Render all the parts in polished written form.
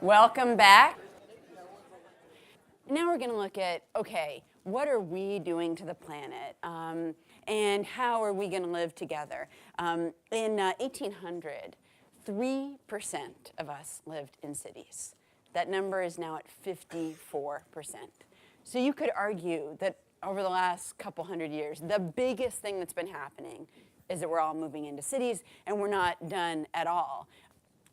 Welcome back. Now we're going to look at, okay, what are we doing to the planet? And how are we going to live together? In 1800, 3% of us lived in cities. That number is now at 54%. So you could argue that over the last couple hundred years, the biggest thing that's been happening is that we're all moving into cities, and we're not done at all.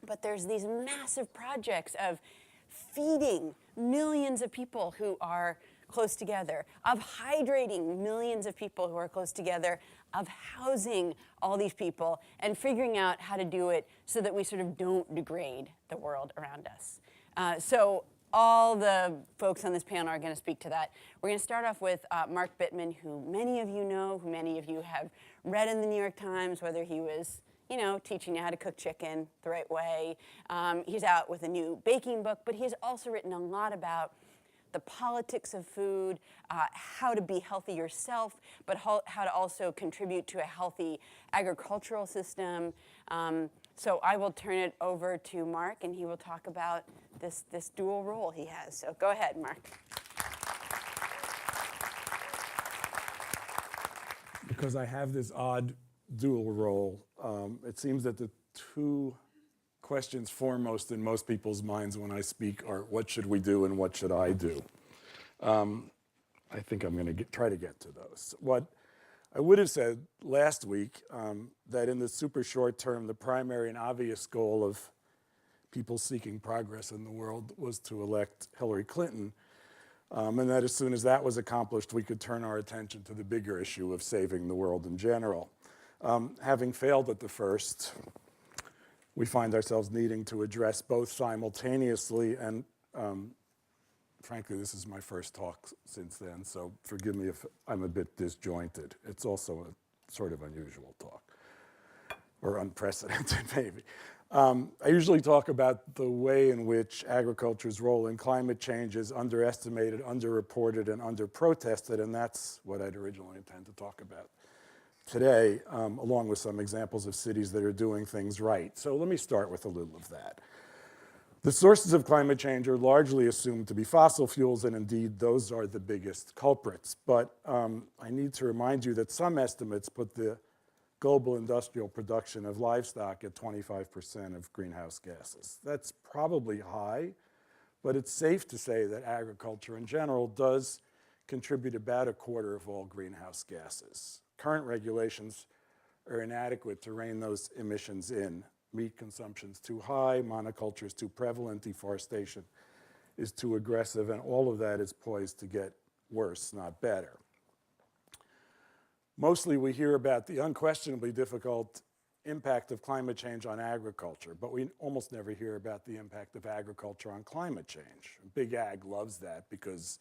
But there's these massive projects of feeding millions of people who are close together, of hydrating millions of people who are close together, of housing all these people, and figuring out how to do it so that we sort of don't degrade the world around us. So all the folks on this panel are going to speak to that. We're going to start off with Mark Bittman, who many of you know, who many of you have read in the New York Times, whether he was teaching you how to cook chicken the right way. He's out with a new baking book, but he's also written a lot about the politics of food, how to be healthy yourself, but how to also contribute to a healthy agricultural system. So I will turn it over to Mark, and he will talk about this dual role he has. So go ahead, Mark. Because I have this odd dual role, it seems that the two questions foremost in most people's minds when I speak are, what should we do and what should I do? I think I'm going to try to get to those. What I would have said last week, that in the super short term, the primary and obvious goal of people seeking progress in the world was to elect Hillary Clinton, and that as soon as that was accomplished, we could turn our attention to the bigger issue of saving the world in general. Having failed at the first, we find ourselves needing to address both simultaneously, and frankly, this is my first talk since then, so forgive me if I'm a bit disjointed. It's also a sort of unusual talk, or unprecedented maybe. I usually talk about the way in which agriculture's role in climate change is underestimated, underreported, and underprotested, and that's what I'd originally intend to talk about today, along with some examples of cities that are doing things right. So let me start with a little of that. The sources of climate change are largely assumed to be fossil fuels, and indeed those are the biggest culprits. But I need to remind you that some estimates put the global industrial production of livestock at 25% of greenhouse gases. That's probably high, but it's safe to say that agriculture in general does contribute about a quarter of all greenhouse gases. Current regulations are inadequate to rein those emissions in. Meat consumption's too high, monoculture is too prevalent, deforestation is too aggressive, and all of that is poised to get worse, not better. Mostly we hear about the unquestionably difficult impact of climate change on agriculture, but we almost never hear about the impact of agriculture on climate change. Big ag loves that because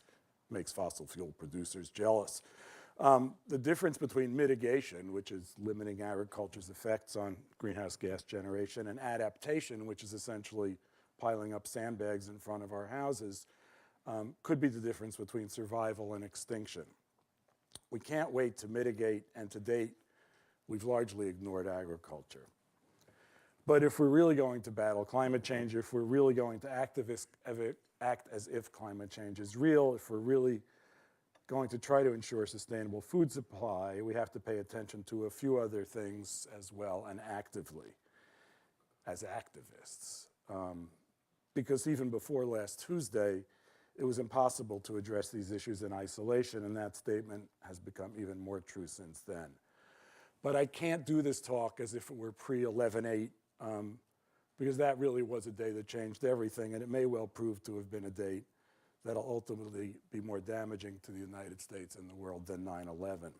it makes fossil fuel producers jealous. The difference between mitigation, which is limiting agriculture's effects on greenhouse gas generation, and adaptation, which is essentially piling up sandbags in front of our houses, could be the difference between survival and extinction. We can't wait to mitigate, and to date, we've largely ignored agriculture. But if we're really going to battle climate change, if we're really going to act as if climate change is real, if we're really going to try to ensure sustainable food supply, we have to pay attention to a few other things as well, and actively, as activists. Because even before last Tuesday, it was impossible to address these issues in isolation, and that statement has become even more true since then. But I can't do this talk as if it were pre-11/8, because that really was a day that changed everything, and it may well prove to have been a date that'll ultimately be more damaging to the United States and the world than 9/11.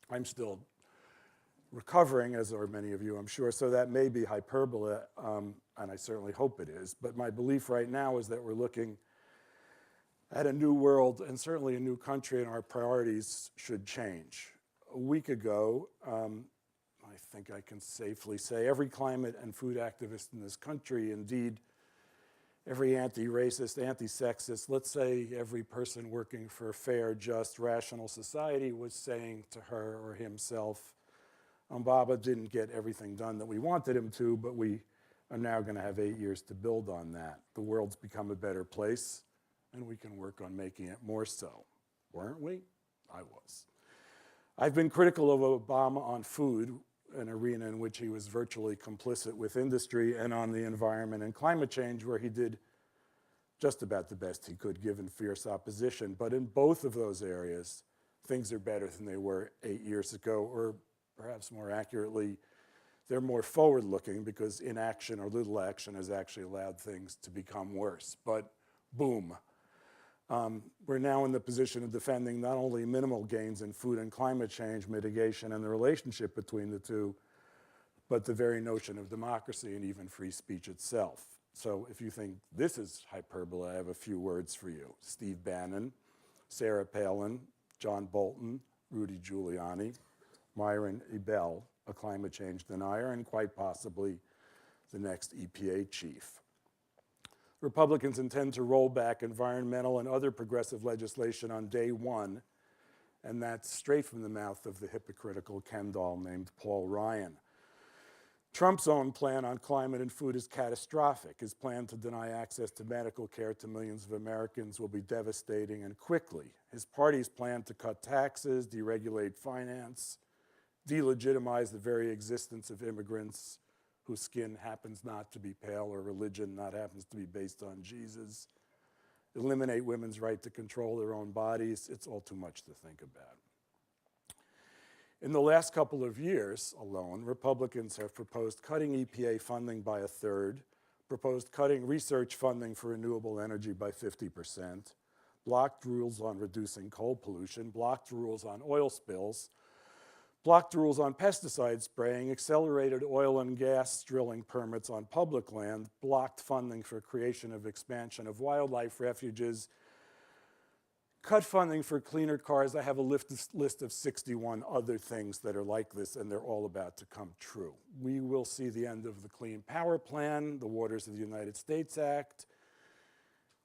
I'm still recovering, as are many of you, I'm sure, so that may be hyperbole, and I certainly hope it is. But my belief right now is that we're looking at a new world and certainly a new country, and our priorities should change. A week ago, I think I can safely say every climate and food activist in this country, indeed every anti-racist, anti-sexist, let's say every person working for a fair, just, rational society, was saying to her or himself, Baba didn't get everything done that we wanted him to, but we are now going to have 8 years to build on that. The world's become a better place, and we can work on making it more so. Weren't we? I was. I've been critical of Obama on food, an arena in which he was virtually complicit with industry, and on the environment and climate change, where he did just about the best he could given fierce opposition. But in both of those areas, things are better than they were 8 years ago, or perhaps more accurately, they're more forward-looking because inaction or little action has actually allowed things to become worse. But boom. We're now in the position of defending not only minimal gains in food and climate change mitigation and the relationship between the two, but the very notion of democracy and even free speech itself. So if you think this is hyperbole, I have a few words for you. Steve Bannon, Sarah Palin, John Bolton, Rudy Giuliani, Myron Ebell, a climate change denier, and quite possibly the next EPA chief. Republicans intend to roll back environmental and other progressive legislation on day one, and that's straight from the mouth of the hypocritical Ken doll named Paul Ryan. Trump's own plan on climate and food is catastrophic. His plan to deny access to medical care to millions of Americans will be devastating and quickly. His party's plan to cut taxes, deregulate finance, delegitimize the very existence of immigrants whose skin happens not to be pale or religion not happens to be based on Jesus, eliminate women's right to control their own bodies. It's all too much to think about. In the last couple of years alone, Republicans have proposed cutting EPA funding by a third, proposed cutting research funding for renewable energy by 50%, blocked rules on reducing coal pollution, blocked rules on oil spills, blocked rules on pesticide spraying, accelerated oil and gas drilling permits on public land, blocked funding for creation of expansion of wildlife refuges, cut funding for cleaner cars. I have a list of 61 other things that are like this, and they're all about to come true. We will see the end of the Clean Power Plan, the Waters of the United States Act.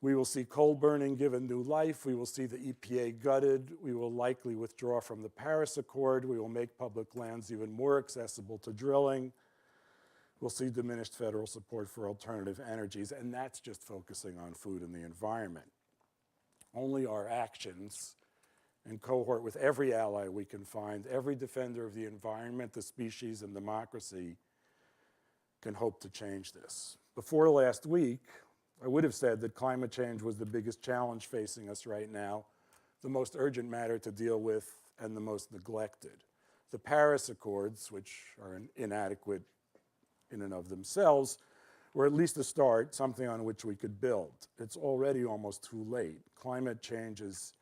We will see coal burning given new life. We will see the EPA gutted. We will likely withdraw from the Paris Accord. We will make public lands even more accessible to drilling. We'll see diminished federal support for alternative energies, and that's just focusing on food and the environment. Only our actions, in cohort with every ally we can find, every defender of the environment, the species, and democracy, can hope to change this. Before last week, I would have said that climate change was the biggest challenge facing us right now, the most urgent matter to deal with, and the most neglected. The Paris Accords, which are inadequate in and of themselves, were at least a start, something on which we could build. It's already almost too late. Climate change is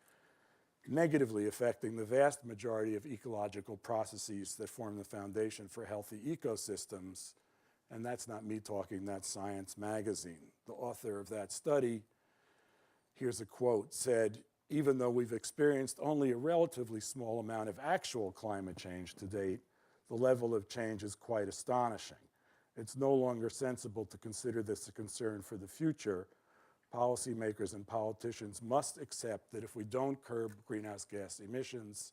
negatively affecting the vast majority of ecological processes that form the foundation for healthy ecosystems. And that's not me talking, that's Science Magazine. The author of that study, here's a quote, said, "Even though we've experienced only a relatively small amount of actual climate change to date, the level of change is quite astonishing. It's no longer sensible to consider this a concern for the future. Policymakers and politicians must accept that if we don't curb greenhouse gas emissions,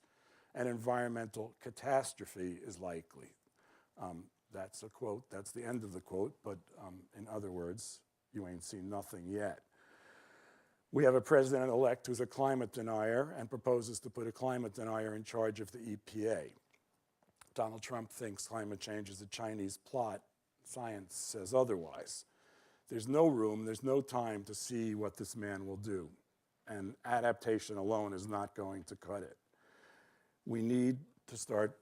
an environmental catastrophe is likely." That's a quote, that's the end of the quote, but in other words, you ain't seen nothing yet. We have a president-elect who's a climate denier and proposes to put a climate denier in charge of the EPA. Donald Trump thinks climate change is a Chinese plot. Science says otherwise. There's no room, there's no time to see what this man will do. And adaptation alone is not going to cut it. We need to start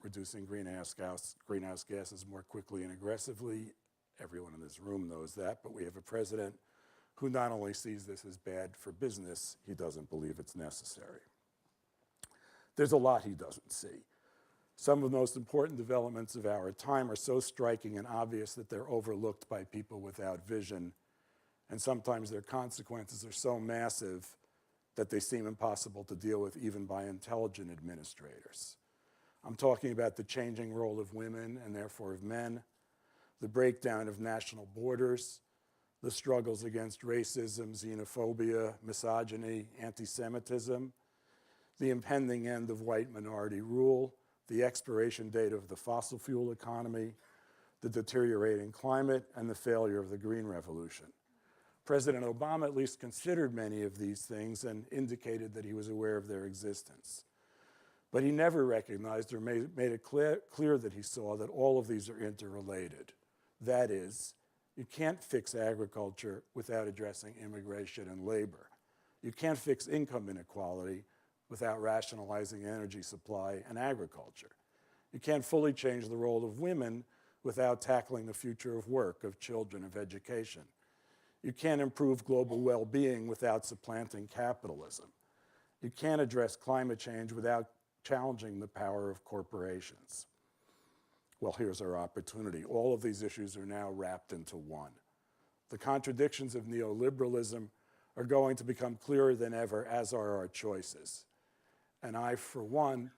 reducing greenhouse gases more quickly and aggressively. Everyone in this room knows that, but we have a president who not only sees this as bad for business, he doesn't believe it's necessary. There's a lot he doesn't see. Some of the most important developments of our time are so striking and obvious that they're overlooked by people without vision, and sometimes their consequences are so massive that they seem impossible to deal with even by intelligent administrators. I'm talking about the changing role of women and therefore of men, the breakdown of national borders, the struggles against racism, xenophobia, misogyny, anti-Semitism, the impending end of white minority rule, the expiration date of the fossil fuel economy, the deteriorating climate, and the failure of the Green Revolution. President Obama at least considered many of these things and indicated that he was aware of their existence. But he never recognized or made it clear that he saw that all of these are interrelated. That is, you can't fix agriculture without addressing immigration and labor. You can't fix income inequality without rationalizing energy supply and agriculture. You can't fully change the role of women without tackling the future of work, of children, of education. You can't improve global well-being without supplanting capitalism. You can't address climate change without challenging the power of corporations. Well, here's our opportunity. All of these issues are now wrapped into one. The contradictions of neoliberalism are going to become clearer than ever, as are our choices. And I, for one,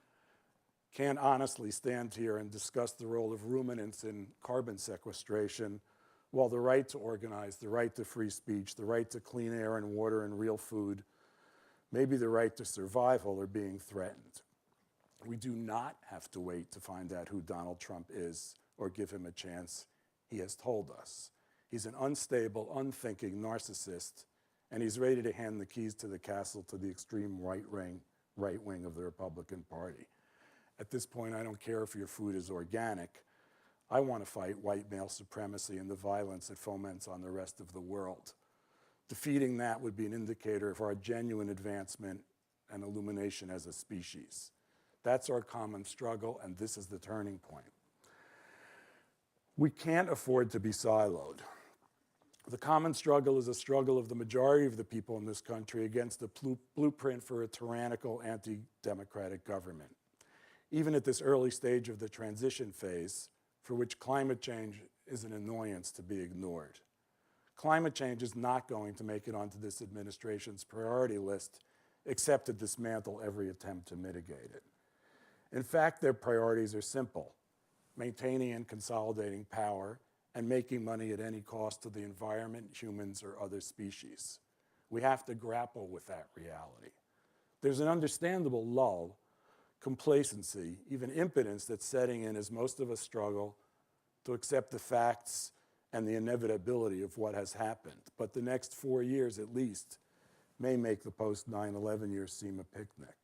can't honestly stand here and discuss the role of ruminants in carbon sequestration while the right to organize, the right to free speech, the right to clean air and water and real food, maybe the right to survival are being threatened. We do not have to wait to find out who Donald Trump is or give him a chance. He has told us. He's an unstable, unthinking narcissist, and he's ready to hand the keys to the castle to the extreme right wing of the Republican Party. At this point, I don't care if your food is organic. I want to fight white male supremacy and the violence it foments on the rest of the world. Defeating that would be an indicator of our genuine advancement and illumination as a species. That's our common struggle, and this is the turning point. We can't afford to be siloed. The common struggle is a struggle of the majority of the people in this country against the blueprint for a tyrannical, anti-democratic government. Even at this early stage of the transition phase, for which climate change is an annoyance to be ignored. Climate change is not going to make it onto this administration's priority list, except to dismantle every attempt to mitigate it. In fact, their priorities are simple: maintaining and consolidating power and making money at any cost to the environment, humans, or other species. We have to grapple with that reality. There's an understandable lull, complacency, even impotence that's setting in as most of us struggle to accept the facts and the inevitability of what has happened. But the next 4 years at least may make the post-9/11 years seem a picnic.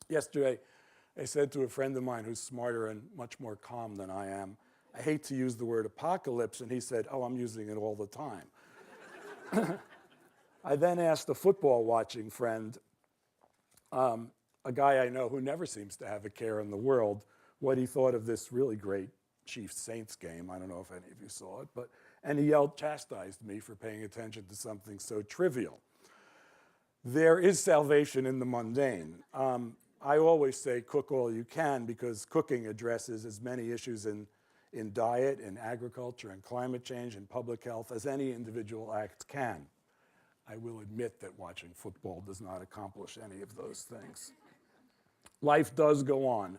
Yesterday, I said to a friend of mine who's smarter and much more calm than I am, I hate to use the word apocalypse, and he said, oh, I'm using it all the time. I then asked a football-watching friend, a guy I know who never seems to have a care in the world, what he thought of this really great Chiefs-Saints game. I don't know if any of you saw it, and he chastised me for paying attention to something so trivial. There is salvation in the mundane. I always say cook all you can because cooking addresses as many issues in diet, in agriculture, and climate change, and public health as any individual act can. I will admit that watching football does not accomplish any of those things. Life does go on.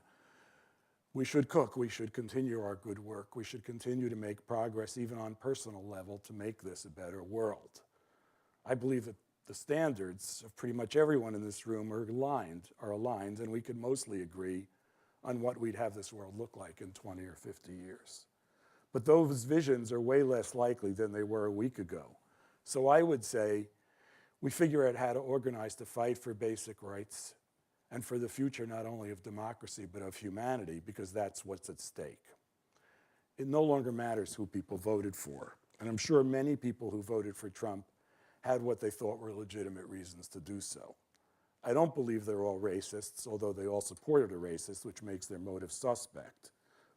We should cook. We should continue our good work. We should continue to make progress, even on personal level, to make this a better world. I believe that the standards of pretty much everyone in this room are aligned, and we can mostly agree on what we'd have this world look like in 20 or 50 years. But those visions are way less likely than they were a week ago. So I would say we figure out how to organize to fight for basic rights and for the future not only of democracy but of humanity, because that's what's at stake. It no longer matters who people voted for. And I'm sure many people who voted for Trump had what they thought were legitimate reasons to do so. I don't believe they're all racists, although they all supported a racist, which makes their motive suspect.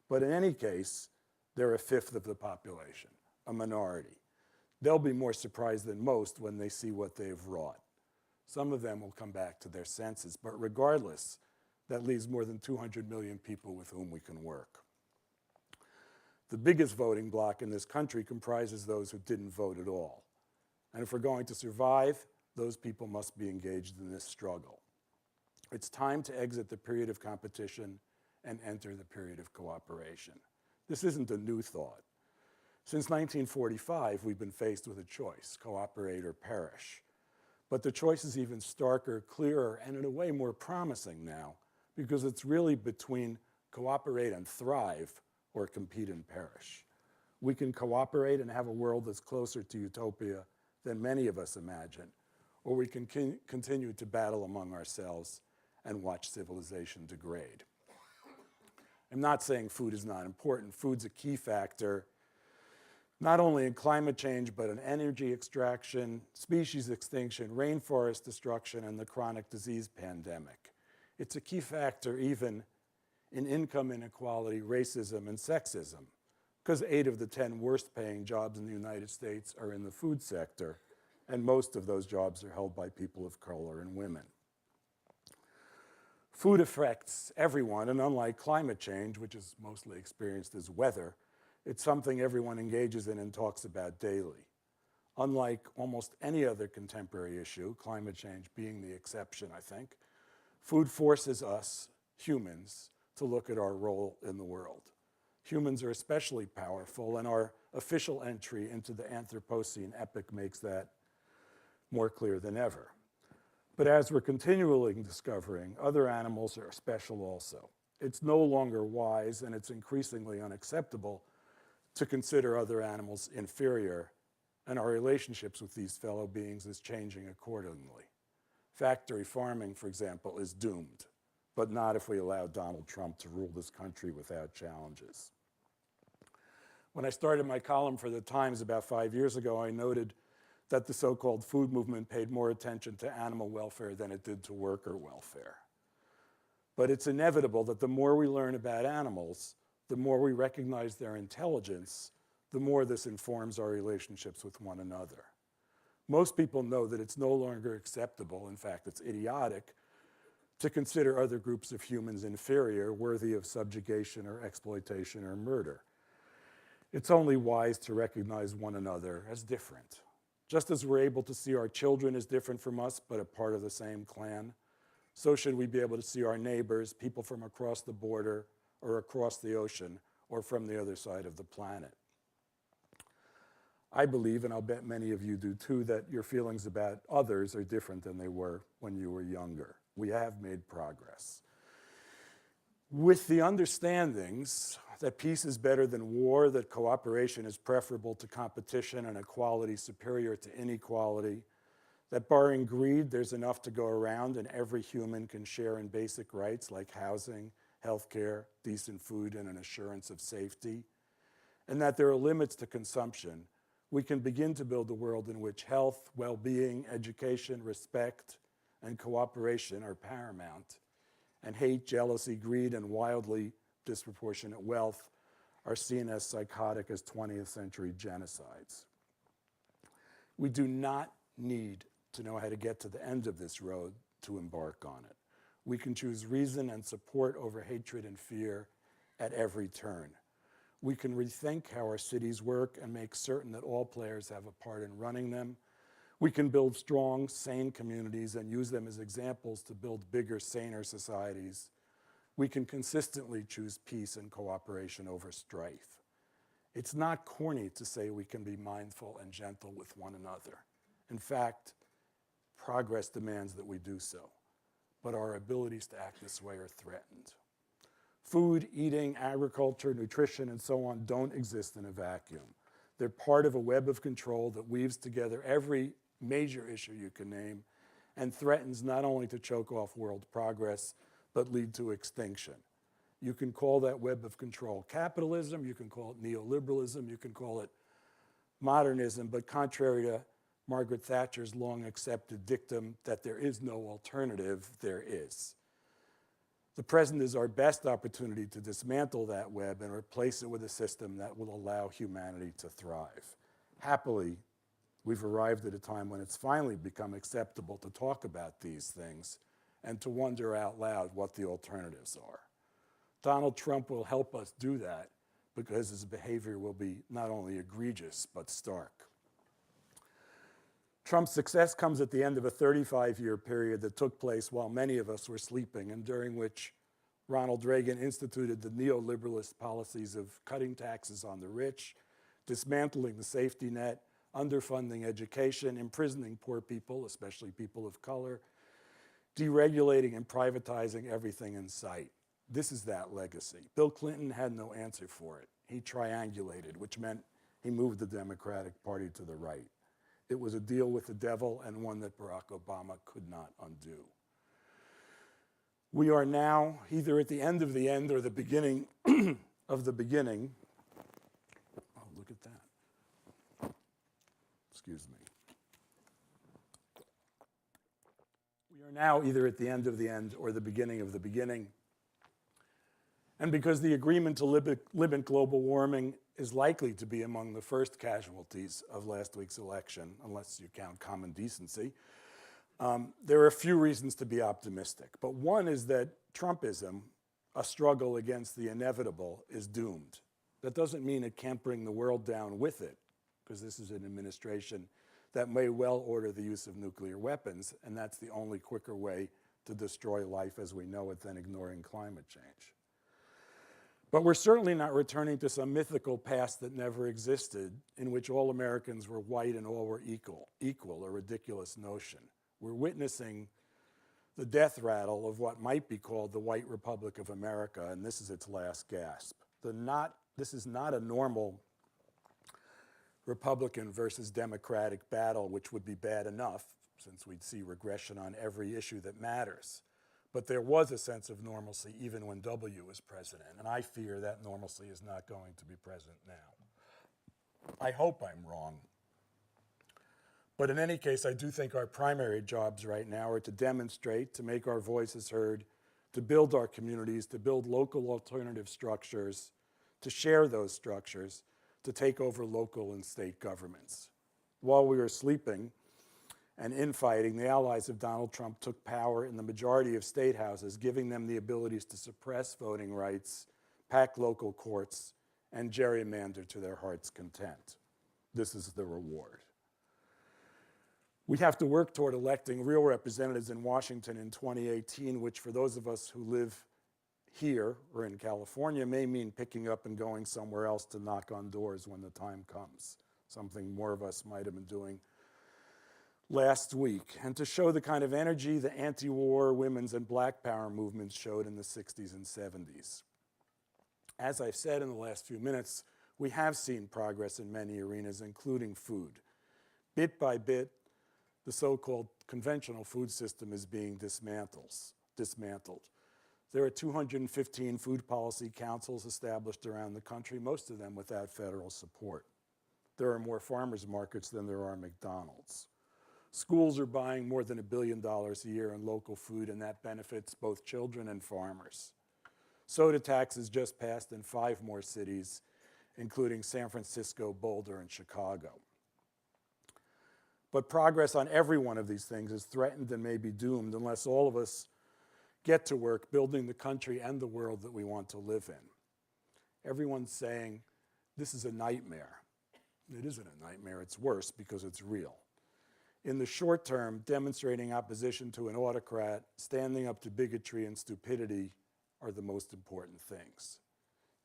But in any case, they're a fifth of the population, a minority. They'll be more surprised than most when they see what they've wrought. Some of them will come back to their senses, but regardless, that leaves more than 200 million people with whom we can work. The biggest voting bloc in this country comprises those who didn't vote at all. And if we're going to survive, those people must be engaged in this struggle. It's time to exit the period of competition and enter the period of cooperation. This isn't a new thought. Since 1945, we've been faced with a choice: cooperate or perish. But the choice is even starker, clearer, and in a way more promising now, because it's really between cooperate and thrive or compete and perish. We can cooperate and have a world that's closer to utopia than many of us imagine, or we can continue to battle among ourselves and watch civilization degrade. I'm not saying food is not important. Food's a key factor, not only in climate change, but in energy extraction, species extinction, rainforest destruction, and the chronic disease pandemic. It's a key factor even in income inequality, racism, and sexism, because 8 of the 10 worst paying jobs in the United States are in the food sector, and most of those jobs are held by people of color and women. Food affects everyone, and unlike climate change, which is mostly experienced as weather, it's something everyone engages in and talks about daily. Unlike almost any other contemporary issue, climate change being the exception, I think, food forces us, humans, to look at our role in the world. Humans are especially powerful, and our official entry into the Anthropocene epoch makes that more clear than ever. But as we're continually discovering, other animals are special also. It's no longer wise, and it's increasingly unacceptable to consider other animals inferior, and our relationships with these fellow beings is changing accordingly. Factory farming, for example, is doomed, but not if we allow Donald Trump to rule this country without challenges. When I started my column for the Times about 5 years ago, I noted that the so-called food movement paid more attention to animal welfare than it did to worker welfare. But it's inevitable that the more we learn about animals, the more we recognize their intelligence, the more this informs our relationships with one another. Most people know that it's no longer acceptable, in fact, it's idiotic, to consider other groups of humans inferior, worthy of subjugation or exploitation or murder. It's only wise to recognize one another as different. Just as we're able to see our children as different from us, but a part of the same clan, so should we be able to see our neighbors, people from across the border or across the ocean or from the other side of the planet. I believe, and I'll bet many of you do too, that your feelings about others are different than they were when you were younger. We have made progress. With the understandings that peace is better than war, that cooperation is preferable to competition and equality superior to inequality, that barring greed, there's enough to go around and every human can share in basic rights like housing, healthcare, decent food, and an assurance of safety, and that there are limits to consumption, we can begin to build a world in which health, well-being, education, respect, and cooperation are paramount, and hate, jealousy, greed, and wildly disproportionate wealth are seen as psychotic as 20th century genocides. We do not need to know how to get to the end of this road to embark on it. We can choose reason and support over hatred and fear at every turn. We can rethink how our cities work and make certain that all players have a part in running them. We can build strong, sane communities and use them as examples to build bigger, saner societies. We can consistently choose peace and cooperation over strife. It's not corny to say we can be mindful and gentle with one another. In fact, progress demands that we do so, but our abilities to act this way are threatened. Food, eating, agriculture, nutrition, and so on don't exist in a vacuum. They're part of a web of control that weaves together every major issue you can name and threatens not only to choke off world progress, but lead to extinction. You can call that web of control capitalism, you can call it neoliberalism, you can call it modernism, but contrary to Margaret Thatcher's long accepted dictum that there is no alternative, there is. The present is our best opportunity to dismantle that web and replace it with a system that will allow humanity to thrive. Happily, we've arrived at a time when it's finally become acceptable to talk about these things and to wonder out loud what the alternatives are. Donald Trump will help us do that because his behavior will be not only egregious, but stark. Trump's success comes at the end of a 35-year period that took place while many of us were sleeping and during which Ronald Reagan instituted the neoliberalist policies of cutting taxes on the rich, dismantling the safety net, underfunding education, imprisoning poor people, especially people of color, deregulating and privatizing everything in sight. This is that legacy. Bill Clinton had no answer for it. He triangulated, which meant he moved the Democratic Party to the right. It was a deal with the devil and one that Barack Obama could not undo. We are now either at the end of the end or the beginning of the beginning. Oh, look at that. Excuse me. We are now either at the end of the end or the beginning of the beginning. And because the agreement to limit global warming is likely to be among the first casualties of last week's election, unless you count common decency, there are a few reasons to be optimistic. But one is that Trumpism, a struggle against the inevitable, is doomed. That doesn't mean it can't bring the world down with it, because this is an administration that may well order the use of nuclear weapons, and that's the only quicker way to destroy life as we know it than ignoring climate change. But we're certainly not returning to some mythical past that never existed, in which all Americans were white and all were equal, a ridiculous notion. We're witnessing the death rattle of what might be called the white Republic of America, and this is its last gasp. This is not a normal Republican versus Democratic battle, which would be bad enough, since we'd see regression on every issue that matters. But there was a sense of normalcy even when W was president, and I fear that normalcy is not going to be present now. I hope I'm wrong. But in any case, I do think our primary jobs right now are to demonstrate, to make our voices heard, to build our communities, to build local alternative structures, to share those structures, to take over local and state governments. While we were sleeping and infighting, the allies of Donald Trump took power in the majority of state houses, giving them the abilities to suppress voting rights, pack local courts, and gerrymander to their heart's content. This is the reward. We have to work toward electing real representatives in Washington in 2018, which for those of us who live here or in California may mean picking up and going somewhere else to knock on doors when the time comes, something more of us might have been doing last week, and to show the kind of energy the anti-war, women's, and black power movements showed in the 60s and 70s. As I've said in the last few minutes, we have seen progress in many arenas, including food. Bit by bit, the so-called conventional food system is being dismantled. There are 215 food policy councils established around the country, most of them without federal support. There are more farmers markets than there are McDonald's. Schools are buying more than $1 billion a year in local food, and that benefits both children and farmers. Soda tax is just passed in 5 more cities, including San Francisco, Boulder, and Chicago. But progress on every one of these things is threatened and may be doomed unless all of us get to work building the country and the world that we want to live in. Everyone's saying, this is a nightmare. It isn't a nightmare, it's worse because it's real. In the short term, demonstrating opposition to an autocrat, standing up to bigotry and stupidity are the most important things.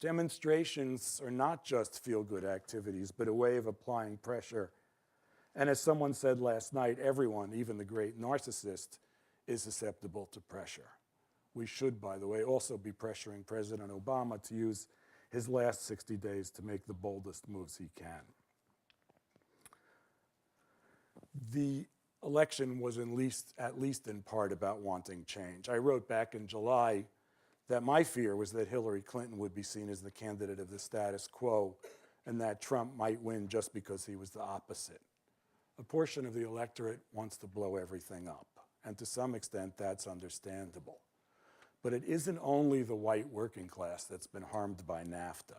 Demonstrations are not just feel-good activities, but a way of applying pressure. And as someone said last night, everyone, even the great narcissist, is susceptible to pressure. We should, by the way, also be pressuring President Obama to use his last 60 days to make the boldest moves he can. The election was at least in part about wanting change. I wrote back in July that my fear was that Hillary Clinton would be seen as the candidate of the status quo and that Trump might win just because he was the opposite. A portion of the electorate wants to blow everything up, and to some extent that's understandable. But it isn't only the white working class that's been harmed by NAFTA.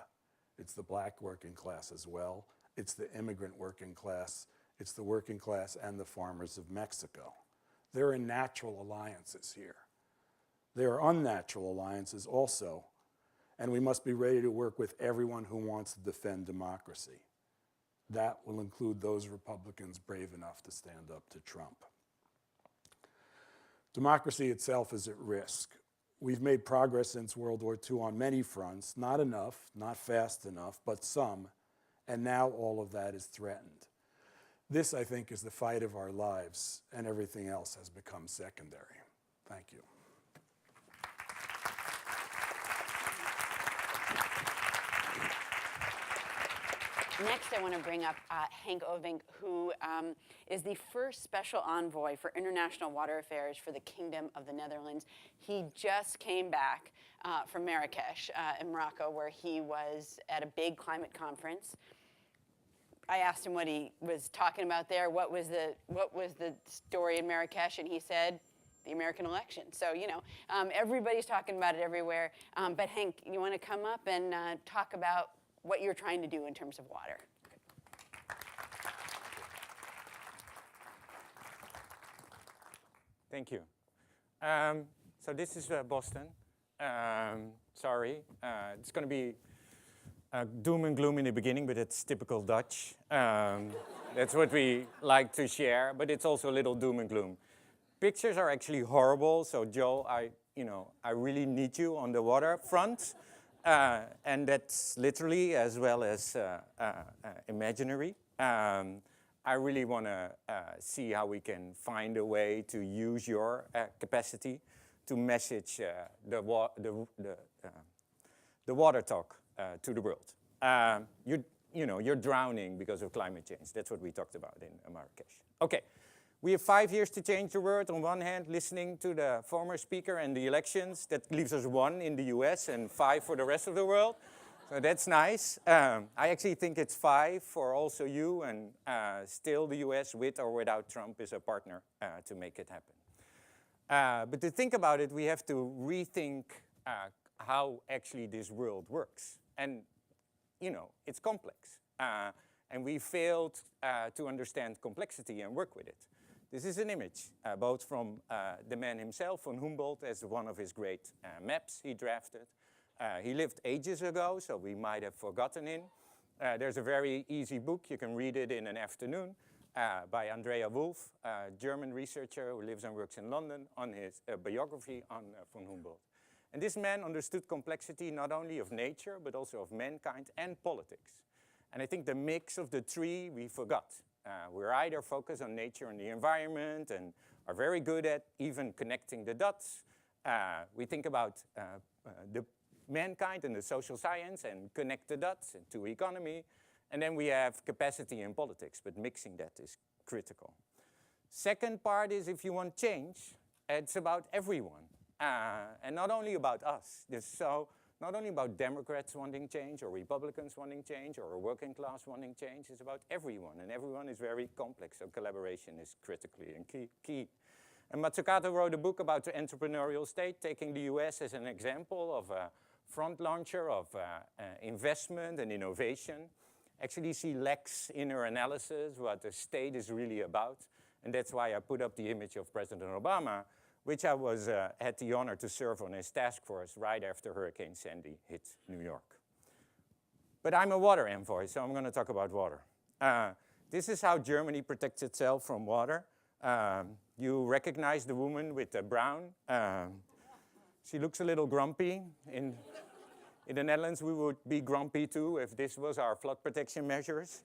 It's the black working class as well. It's the immigrant working class. It's the working class and the farmers of Mexico. There are natural alliances here. There are unnatural alliances also, and we must be ready to work with everyone who wants to defend democracy. That will include those Republicans brave enough to stand up to Trump. Democracy itself is at risk. We've made progress since World War II on many fronts, not enough, not fast enough, but some, and now all of that is threatened. This, I think, is the fight of our lives, and everything else has become secondary. Thank you. Next, I want to bring up Henk Ovink, who is the first special envoy for international water affairs for the Kingdom of the Netherlands. He just came back from Marrakesh in Morocco, where he was at a big climate conference. I asked him what he was talking about there. What was the story in Marrakesh? And he said, the American election. So, you know, everybody's talking about it everywhere. But Henk, you want to come up and talk about what you're trying to do in terms of water? Thank you. So this is Boston. Sorry, it's going to be doom and gloom in the beginning, but it's typical Dutch. That's what we like to share, but it's also a little doom and gloom. Pictures are actually horrible, so Joe, I really need you on the waterfront, and that's literally as well as imaginary. I really want to see how we can find a way to use your capacity to message the water talk to the world. You're drowning because of climate change. That's what we talked about in Marrakesh. Okay. We have 5 years to change the world. On one hand, listening to the former speaker and the elections, that leaves us 1 in the US and 5 for the rest of the world. So that's nice. I actually think it's 5 for also you, and still the US, with or without Trump, is a partner to make it happen. But to think about it, we have to rethink how actually this world works. And, you know, it's complex. And we failed to understand complexity and work with it. This is an image, both from the man himself, von Humboldt, as one of his great maps he drafted. He lived ages ago, so we might have forgotten him. There's a very easy book, you can read it in an afternoon, by Andrea Wolf, a German researcher who lives and works in London, on his biography on von Humboldt. And this man understood complexity not only of nature, but also of mankind and politics. And I think the mix of the three we forgot. We're either focused on nature and the environment and are very good at even connecting the dots. We think about the mankind and the social science and connect the dots to economy. And then we have capacity in politics, but mixing that is critical. Second part is, if you want change, it's about everyone. And not only about us. Not only about Democrats wanting change, or Republicans wanting change, or a working class wanting change. It's about everyone, and everyone is very complex, so collaboration is critically and key. And Matsukato wrote a book about the entrepreneurial state, taking the US as an example of a front launcher of investment and innovation. Actually, she lacks in her analysis what the state is really about, and that's why I put up the image of President Obama, which I had the honor to serve on his task force right after Hurricane Sandy hit New York. But I'm a water envoy, so I'm going to talk about water. This is how Germany protects itself from water. You recognize the woman with the brown. She looks a little grumpy. In the Netherlands, we would be grumpy too if this was our flood protection measures.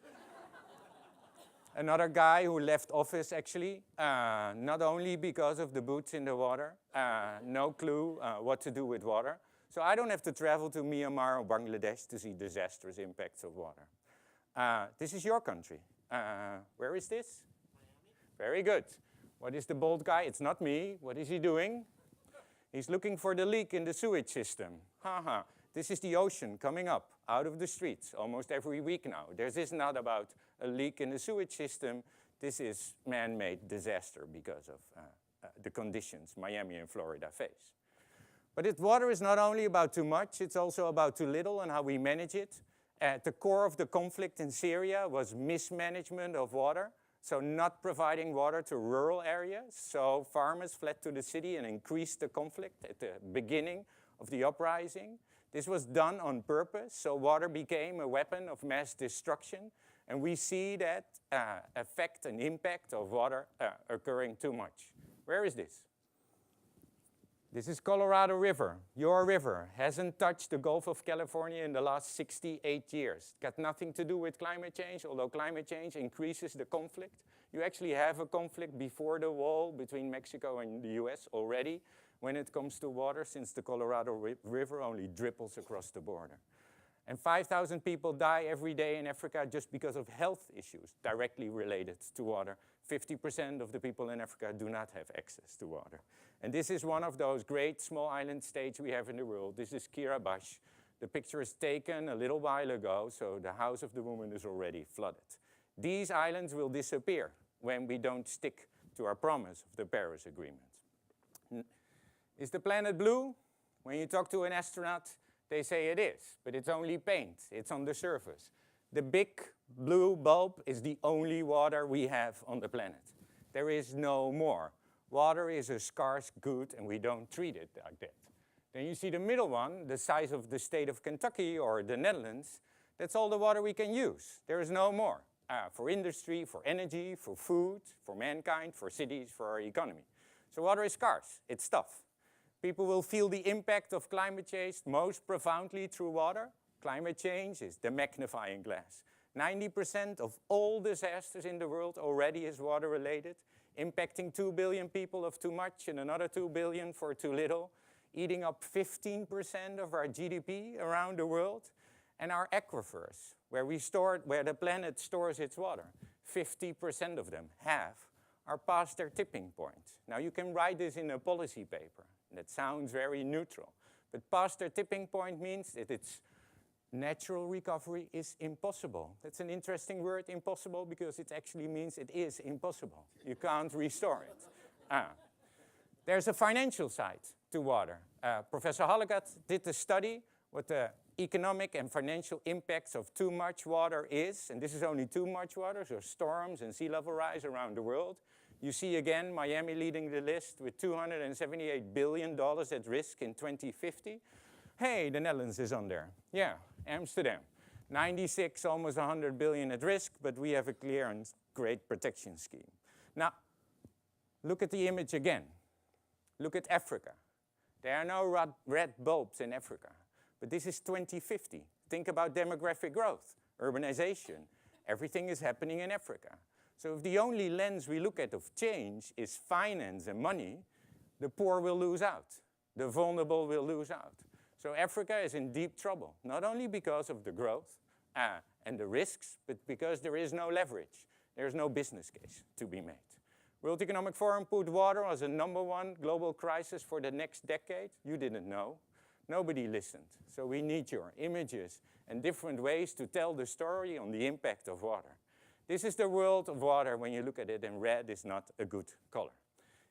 Another guy who left office, actually, not only because of the boots in the water, no clue what to do with water. So I don't have to travel to Myanmar or Bangladesh to see disastrous impacts of water. This is your country. Where is this? Miami. Very good. What is the bold guy? It's not me. What is he doing? He's looking for the leak in the sewage system. This is the ocean coming up out of the streets almost every week now. This is not about a leak in the sewage system. This is man-made disaster because of the conditions Miami and Florida face. But water is not only about too much, it's also about too little and how we manage it. At the core of the conflict in Syria was mismanagement of water, so not providing water to rural areas. So farmers fled to the city and increased the conflict at the beginning of the uprising. This was done on purpose, so water became a weapon of mass destruction. And we see that effect and impact of water occurring too much. Where is this? This is Colorado River. Your river hasn't touched the Gulf of California in the last 68 years. Got nothing to do with climate change, although climate change increases the conflict. You actually have a conflict before the wall between Mexico and the US already when it comes to water, since the Colorado River only dribbles across the border. And 5,000 people die every day in Africa just because of health issues directly related to water. 50% of the people in Africa do not have access to water. And this is one of those great small island states we have in the world. This is Kiribati. The picture is taken a little while ago, so the house of the woman is already flooded. These islands will disappear when we don't stick to our promise of the Paris Agreement. Is the planet blue? When you talk to an astronaut, they say it is, but it's only paint. It's on the surface. The big blue bulb is the only water we have on the planet. There is no more. Water is a scarce good, and we don't treat it like that. Then you see the middle one, the size of the state of Kentucky or the Netherlands. That's all the water we can use. There is no more. For industry, for energy, for food, for mankind, for cities, for our economy. So water is scarce. It's stuff. People will feel the impact of climate change most profoundly through water. Climate change is the magnifying glass. 90% of all disasters in the world already is water-related, impacting 2 billion people of too much and another 2 billion for too little, eating up 15% of our GDP around the world, and our aquifers, where the planet stores its water. 50% of them are past their tipping point. Now you can write this in a policy paper. That sounds very neutral, but past their tipping point means that its natural recovery is impossible. That's an interesting word, impossible, because it actually means it is impossible. You can't restore it. There's a financial side to water. Professor Hallegat did a study what the economic and financial impacts of too much water is, and this is only too much water, so storms and sea level rise around the world. You see again Miami leading the list with $278 billion at risk in 2050. Hey, the Netherlands is on there. Yeah, Amsterdam. 96, almost 100 billion at risk, but we have a clear and great protection scheme. Now, look at the image again. Look at Africa. There are no red bulbs in Africa, but this is 2050. Think about demographic growth, urbanization. Everything is happening in Africa. So if the only lens we look at of change is finance and money, the poor will lose out. The vulnerable will lose out. So Africa is in deep trouble, not only because of the growth and the risks, but because there is no leverage. There is no business case to be made. World Economic Forum put water as a #1 global crisis for the next decade. You didn't know. Nobody listened. So we need your images and different ways to tell the story on the impact of water. This is the world of water when you look at it, and red is not a good color.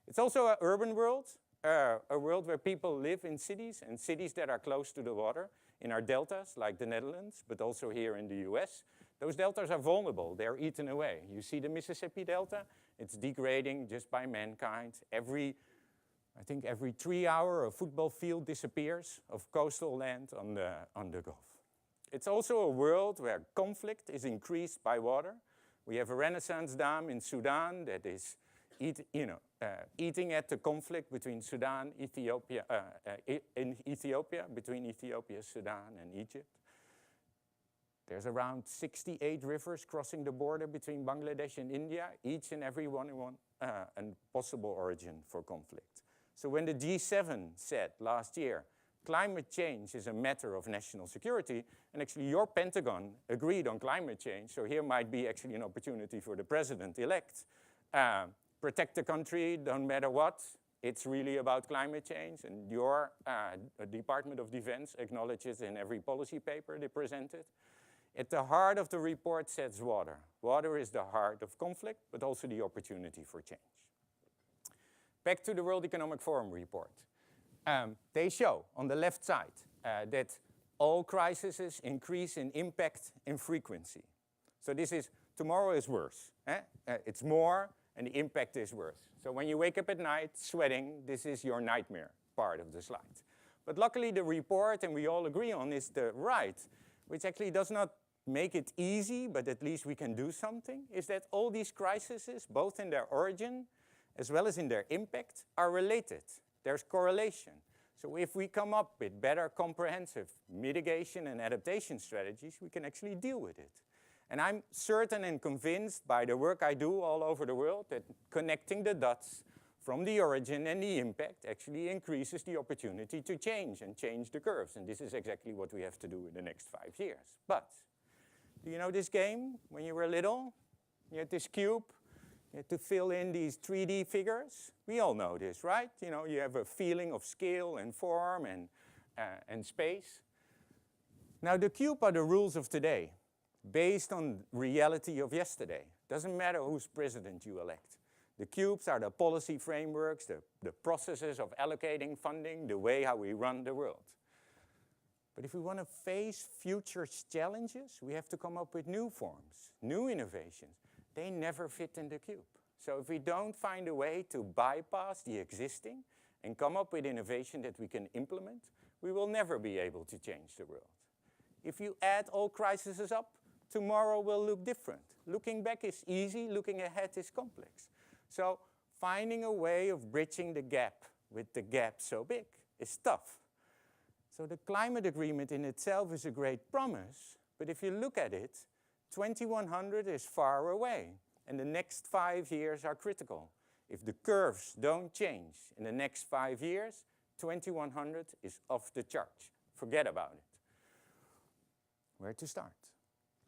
It's also an urban world, a world where people live in cities, and cities that are close to the water, in our deltas, like the Netherlands, but also here in the US. Those deltas are vulnerable. They're eaten away. You see the Mississippi Delta? It's degrading just by mankind. I think every 3 hours, a football field disappears of coastal land on the Gulf. It's also a world where conflict is increased by water. We have a Renaissance dam in Sudan that is eating at the conflict between between Ethiopia, Sudan, and Egypt. There's around 68 rivers crossing the border between Bangladesh and India, each and every one a possible origin for conflict. So when the G7 said last year, climate change is a matter of national security, and actually your Pentagon agreed on climate change, so here might be actually an opportunity for the president-elect. Protect the country, don't matter what. It's really about climate change, and your Department of Defense acknowledges in every policy paper they presented. At the heart of the report sits water. Water is the heart of conflict, but also the opportunity for change. Back to the World Economic Forum report. They show on the left side that all crises increase in impact and frequency. So this is, tomorrow is worse. It's more and the impact is worse. So when you wake up at night sweating, this is your nightmare part of the slide. But luckily the report, and we all agree on, is the right, which actually does not make it easy, but at least we can do something, is that all these crises, both in their origin as well as in their impact, are related. There's correlation. So if we come up with better comprehensive mitigation and adaptation strategies, we can actually deal with it. And I'm certain and convinced by the work I do all over the world that connecting the dots from the origin and the impact actually increases the opportunity to change and change the curves. And this is exactly what we have to do in the next 5 years. But do you know this game when you were little? You had this cube. You had to fill in these 3D figures. We all know this, right? You know, you have a feeling of scale and form and space. Now, the cube are the rules of today, based on reality of yesterday. Doesn't matter whose president you elect. The cubes are the policy frameworks, the processes of allocating funding, the way how we run the world. But if we want to face future challenges, we have to come up with new forms, new innovations. They never fit in the cube. So if we don't find a way to bypass the existing and come up with innovation that we can implement, we will never be able to change the world. If you add all crises up, tomorrow will look different. Looking back is easy, looking ahead is complex. So finding a way of bridging the gap with the gap so big is tough. So the climate agreement in itself is a great promise, but if you look at it, 2100 is far away, and the next 5 years are critical. If the curves don't change in the next 5 years, 2100 is off the charts. Forget about it. Where to start?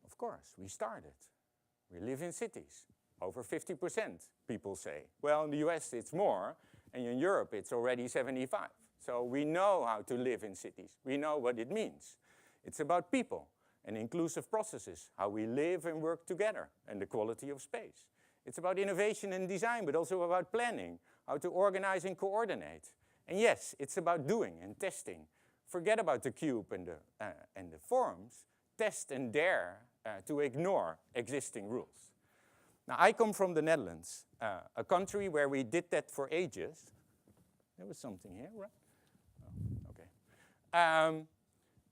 Of course, we started. We live in cities. Over 50%, people say. Well, in the US it's more, and in Europe it's already 75. So we know how to live in cities. We know what it means. It's about people and inclusive processes, how we live and work together, and the quality of space. It's about innovation and design, but also about planning, how to organize and coordinate. And yes, it's about doing and testing. Forget about the cube and the forms. Test and dare to ignore existing rules. Now, I come from the Netherlands, a country where we did that for ages. There was something here, right? Oh, okay.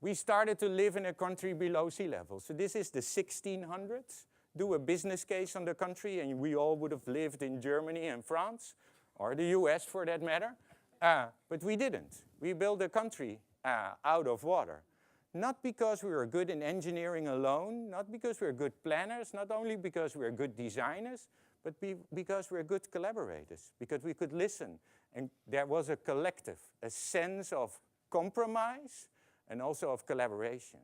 We started to live in a country below sea level. So this is the 1600s. Do a business case on the country, and we all would have lived in Germany and France, or the US for that matter. But we didn't. We built a country out of water. Not because we were good in engineering alone, not because we were good planners, not only because we were good designers, but because we were good collaborators, because we could listen. And there was a collective, a sense of compromise and also of collaboration.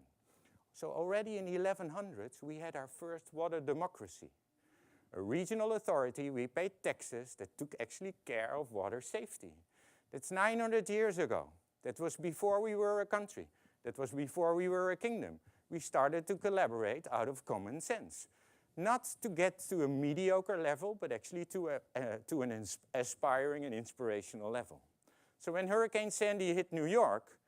So already in the 1100s, we had our first water democracy. A regional authority, we paid taxes that took actually care of water safety. That's 900 years ago. That was before we were a country. That was before we were a kingdom. We started to collaborate out of common sense. Not to get to a mediocre level, but actually to an aspiring and inspirational level. So when Hurricane Sandy hit New York,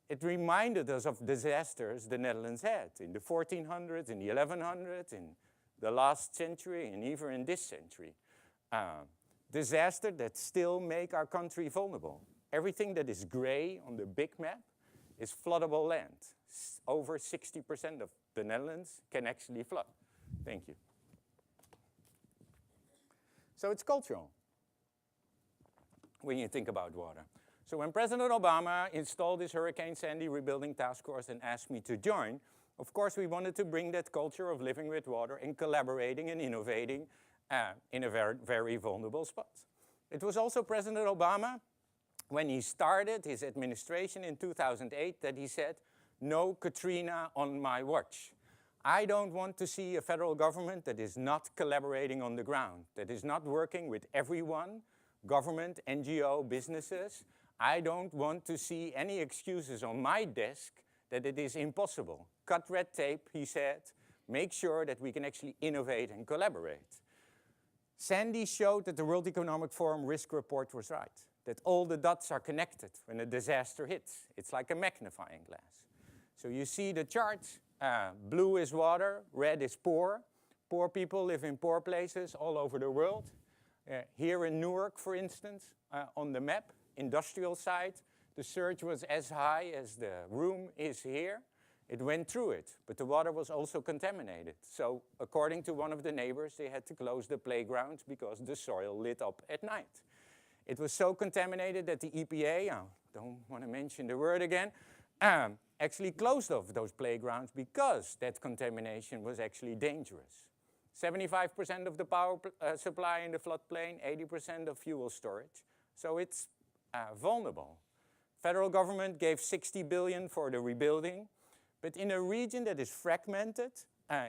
it reminded us of disasters the Netherlands had in the 1400s, in the 1100s, in the last century, and even in this century. Disasters that still make our country vulnerable. Everything that is gray on the big map is floodable land. Over 60% of the Netherlands can actually flood. Thank you. So it's cultural when you think about water. So when President Obama installed this Hurricane Sandy Rebuilding Task Force and asked me to join, of course we wanted to bring that culture of living with water and collaborating and innovating in a very, very vulnerable spot. It was also President Obama, when he started his administration in 2008, that he said, "No Katrina on my watch." I don't want to see a federal government that is not collaborating on the ground, that is not working with everyone, government, NGO, businesses. I don't want to see any excuses on my desk that it is impossible. Cut red tape, he said. Make sure that we can actually innovate and collaborate. Sandy showed that the World Economic Forum risk report was right, that all the dots are connected when a disaster hits. It's like a magnifying glass. So you see the charts. Blue is water, red is poor. Poor people live in poor places all over the world. Here in Newark, for instance, on the map, industrial site, the surge was as high as the room is here. It went through it, but the water was also contaminated. So according to one of the neighbors, they had to close the playground because the soil lit up at night. It was so contaminated that the EPA, I don't want to mention the word again, actually closed off those playgrounds because that contamination was actually dangerous. 75% of the power supply in the floodplain, 80% of fuel storage. So it's vulnerable. Federal government gave 60 billion for the rebuilding, but in a region that is fragmented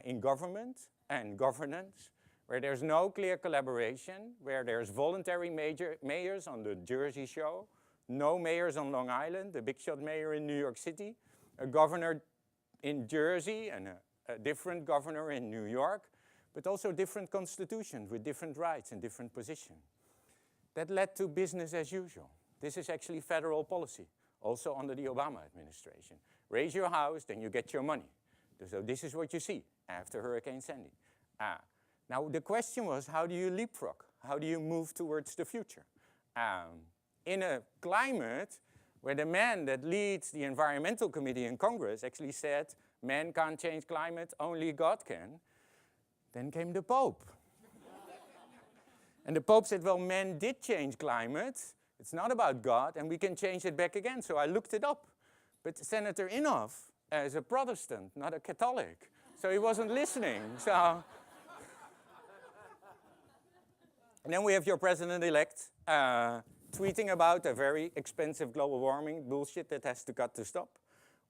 in government and governance, where there's no clear collaboration, where there's voluntary mayors on the Jersey Shore, no mayors on Long Island, the big shot mayor in New York City, a governor in Jersey and a different governor in New York, but also different constitutions with different rights and different positions. That led to business as usual. This is actually federal policy, also under the Obama administration. Raise your house, then you get your money. So this is what you see after Hurricane Sandy. Now the question was, how do you leapfrog? How do you move towards the future? In a climate where the man that leads the Environmental Committee in Congress actually said, man can't change climate, only God can, then came the Pope. And the Pope said, well, man did change climate. It's not about God, and we can change it back again. So I looked it up. But Senator Inhofe is a Protestant, not a Catholic. So he wasn't listening. So. And then we have your president-elect tweeting about a very expensive global warming bullshit that has to stop.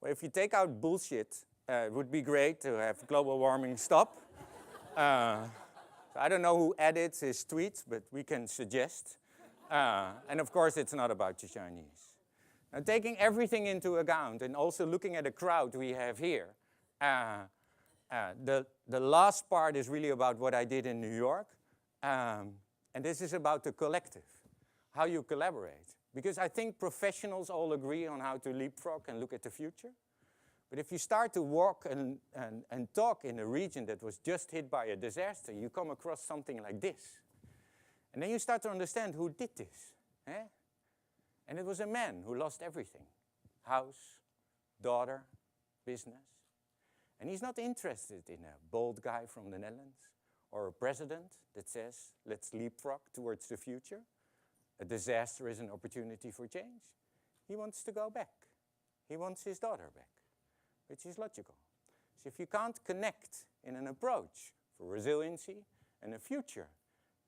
Well, if you take out bullshit, it would be great to have global warming stop. I don't know who edits his tweets, but we can suggest. And of course, it's not about the Chinese. Now, taking everything into account and also looking at the crowd we have here, the last part is really about what I did in New York. And this is about the collective, how you collaborate. Because I think professionals all agree on how to leapfrog and look at the future. But if you start to walk and talk in a region that was just hit by a disaster, you come across something like this. And then you start to understand who did this. Eh? And it was a man who lost everything. House, daughter, business. And he's not interested in a bold guy from the Netherlands or a president that says, let's leapfrog towards the future. A disaster is an opportunity for change. He wants to go back. He wants his daughter back, which is logical. So if you can't connect in an approach for resiliency and a future,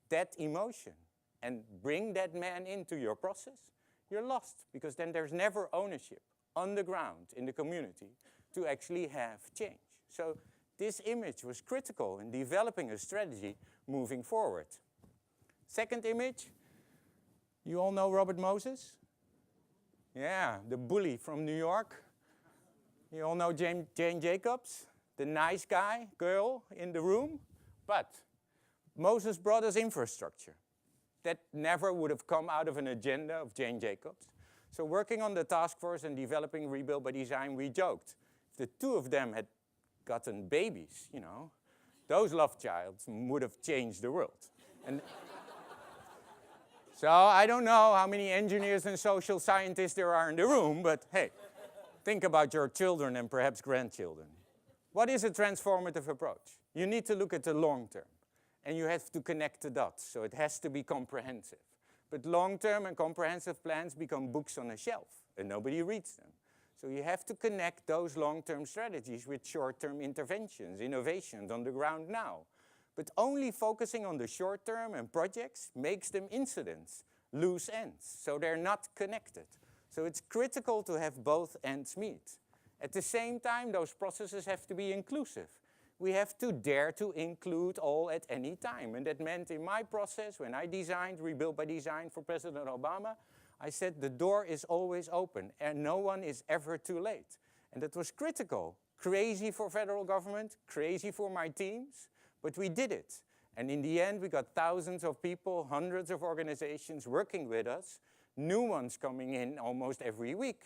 that emotion, and bring that man into your process, you're lost, because then there's never ownership on the ground in the community to actually have change. So this image was critical in developing a strategy moving forward. Second image, you all know Robert Moses? Yeah, the bully from New York. You all know Jane Jacobs, the nice guy, girl in the room. But Moses brought us infrastructure. That never would have come out of an agenda of Jane Jacobs. So working on the task force and developing Rebuild by Design, we joked. If the two of them had gotten babies, you know, those love childs would have changed the world. And so I don't know how many engineers and social scientists there are in the room, but hey, think about your children and perhaps grandchildren. What is a transformative approach? You need to look at the long term, and you have to connect the dots, so it has to be comprehensive. But long-term and comprehensive plans become books on a shelf, and nobody reads them. So you have to connect those long-term strategies with short-term interventions, innovations on the ground now. But only focusing on the short term and projects makes them incidents, loose ends, so they're not connected. So it's critical to have both ends meet. At the same time, those processes have to be inclusive. We have to dare to include all at any time. And that meant in my process, when I designed Rebuild by Design for President Obama, I said the door is always open and no one is ever too late. And that was critical. Crazy for federal government, crazy for my teams. But we did it. And in the end, we got thousands of people, hundreds of organizations working with us, new ones coming in almost every week.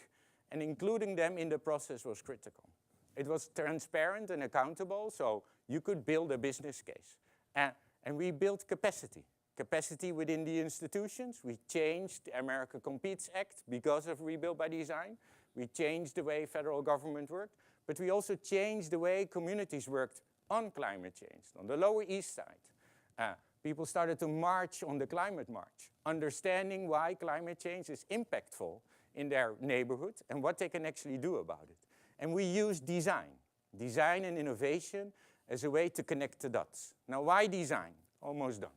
And including them in the process was critical. It was transparent and accountable, so you could build a business case. And we built capacity. Capacity within the institutions. We changed the America Competes Act because of Rebuild by Design. We changed the way federal government worked. But we also changed the way communities worked on climate change. On the Lower East Side, people started to march on the climate march, understanding why climate change is impactful in their neighborhood and what they can actually do about it. And we used design and innovation as a way to connect the dots. Now, why design? Almost done.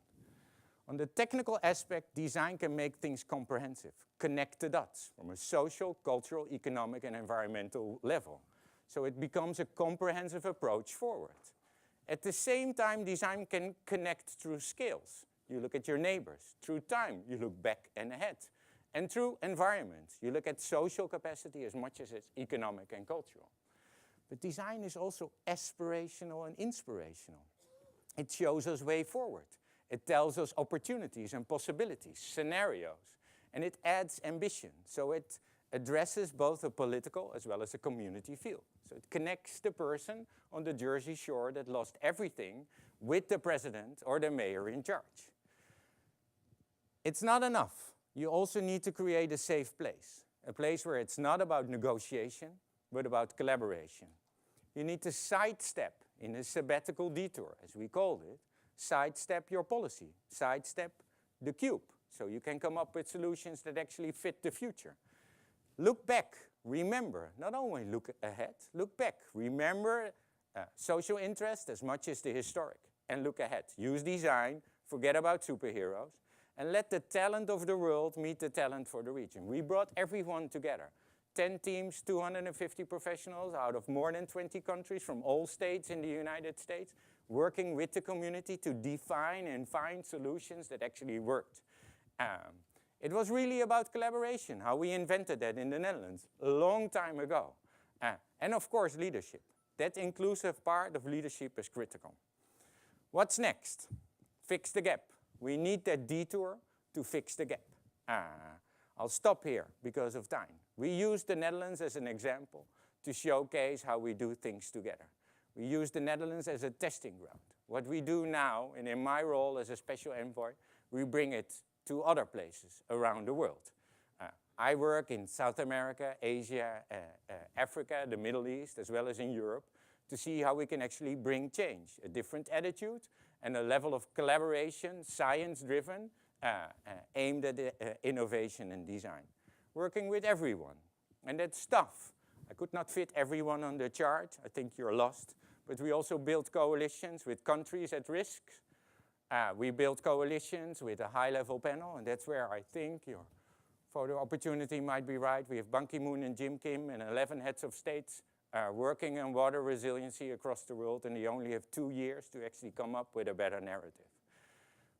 On the technical aspect, design can make things comprehensive, connect the dots from a social, cultural, economic, and environmental level. So it becomes a comprehensive approach forward. At the same time, design can connect through scales. You look at your neighbors. Through time, you look back and ahead. And through environment, you look at social capacity as much as it's economic and cultural. But design is also aspirational and inspirational. It shows us way forward. It tells us opportunities and possibilities, scenarios, and it adds ambition. So it addresses both a political as well as a community field. So it connects the person on the Jersey Shore that lost everything with the president or the mayor in charge. It's not enough. You also need to create a safe place, a place where it's not about negotiation, but about collaboration. You need to sidestep, in a sabbatical detour, as we called it, sidestep your policy, sidestep the cube, so you can come up with solutions that actually fit the future. Look back, remember, not only look ahead, look back. Remember social interest as much as the historic, and look ahead. Use design, forget about superheroes, and let the talent of the world meet the talent for the region. We brought everyone together. 10 teams, 250 professionals out of more than 20 countries from all states in the United States, working with the community to define and find solutions that actually worked. It was really about collaboration, how we invented that in the Netherlands a long time ago. And of course, leadership. That inclusive part of leadership is critical. What's next? Fix the gap. We need that detour to fix the gap. I'll stop here because of time. We use the Netherlands as an example to showcase how we do things together. We use the Netherlands as a testing ground. What we do now, and in my role as a special envoy, we bring it to other places around the world. I work in South America, Asia, Africa, the Middle East, as well as in Europe, to see how we can actually bring change, a different attitude, and a level of collaboration, science-driven, aimed at innovation and design. Working with everyone, and that's tough. I could not fit everyone on the chart. I think you're lost. But we also built coalitions with countries at risk. We built coalitions with a high-level panel, and that's where I think your photo opportunity might be right. We have Ban Ki-moon and Jim Kim and 11 heads of states working on water resiliency across the world, and they only have 2 years to actually come up with a better narrative.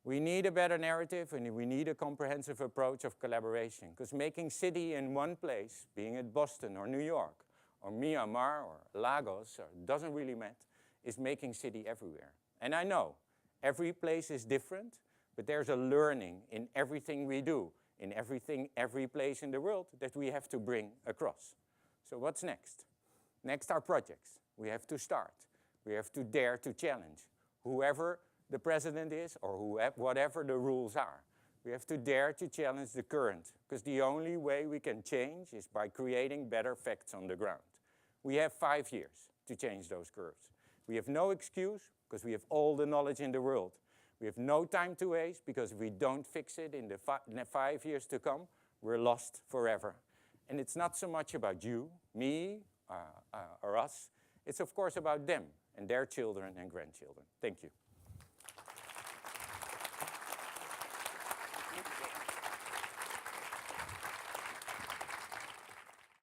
We need a better narrative, and we need a comprehensive approach of collaboration, because making city in one place, being it Boston or New York or Myanmar or Lagos, or doesn't really matter, is making city everywhere. And I know every place is different, but there's a learning in everything we do, in every place in the world that we have to bring across. So what's next? Next are projects. We have to start. We have to dare to challenge whoever the president is, or whatever the rules are. We have to dare to challenge the current, because the only way we can change is by creating better facts on the ground. We have 5 years to change those curves. We have no excuse, because we have all the knowledge in the world. We have no time to waste, because if we don't fix it in the 5 years to come, we're lost forever. And it's not so much about you, me, or us. It's of course about them and their children and grandchildren. Thank you.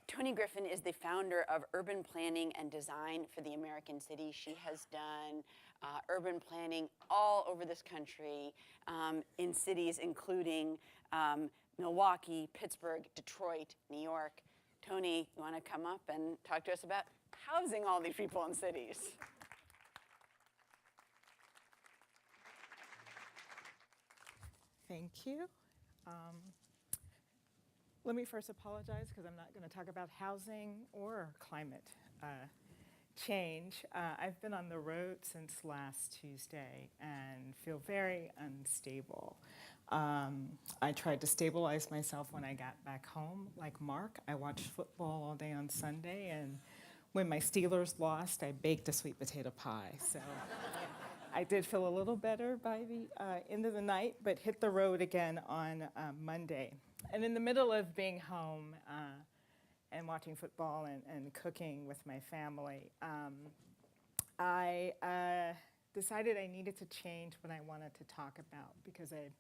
Toni Griffin is the founder of Urban Planning and Design for the American City. She has done urban planning all over this country in cities including Milwaukee, Pittsburgh, Detroit, New York. Toni, you want to come up and talk to us about housing all these people in cities? Thank you. Let me first apologize because I'm not going to talk about housing or climate change. I've been on the road since last Tuesday and feel very unstable. I tried to stabilize myself when I got back home. Like Mark, I watched football all day on Sunday, and when my Steelers lost, I baked a sweet potato pie. So I did feel a little better by the end of the night, but hit the road again on Monday. And in the middle of being home and watching football and cooking with my family, I decided I needed to change what I wanted to talk about because I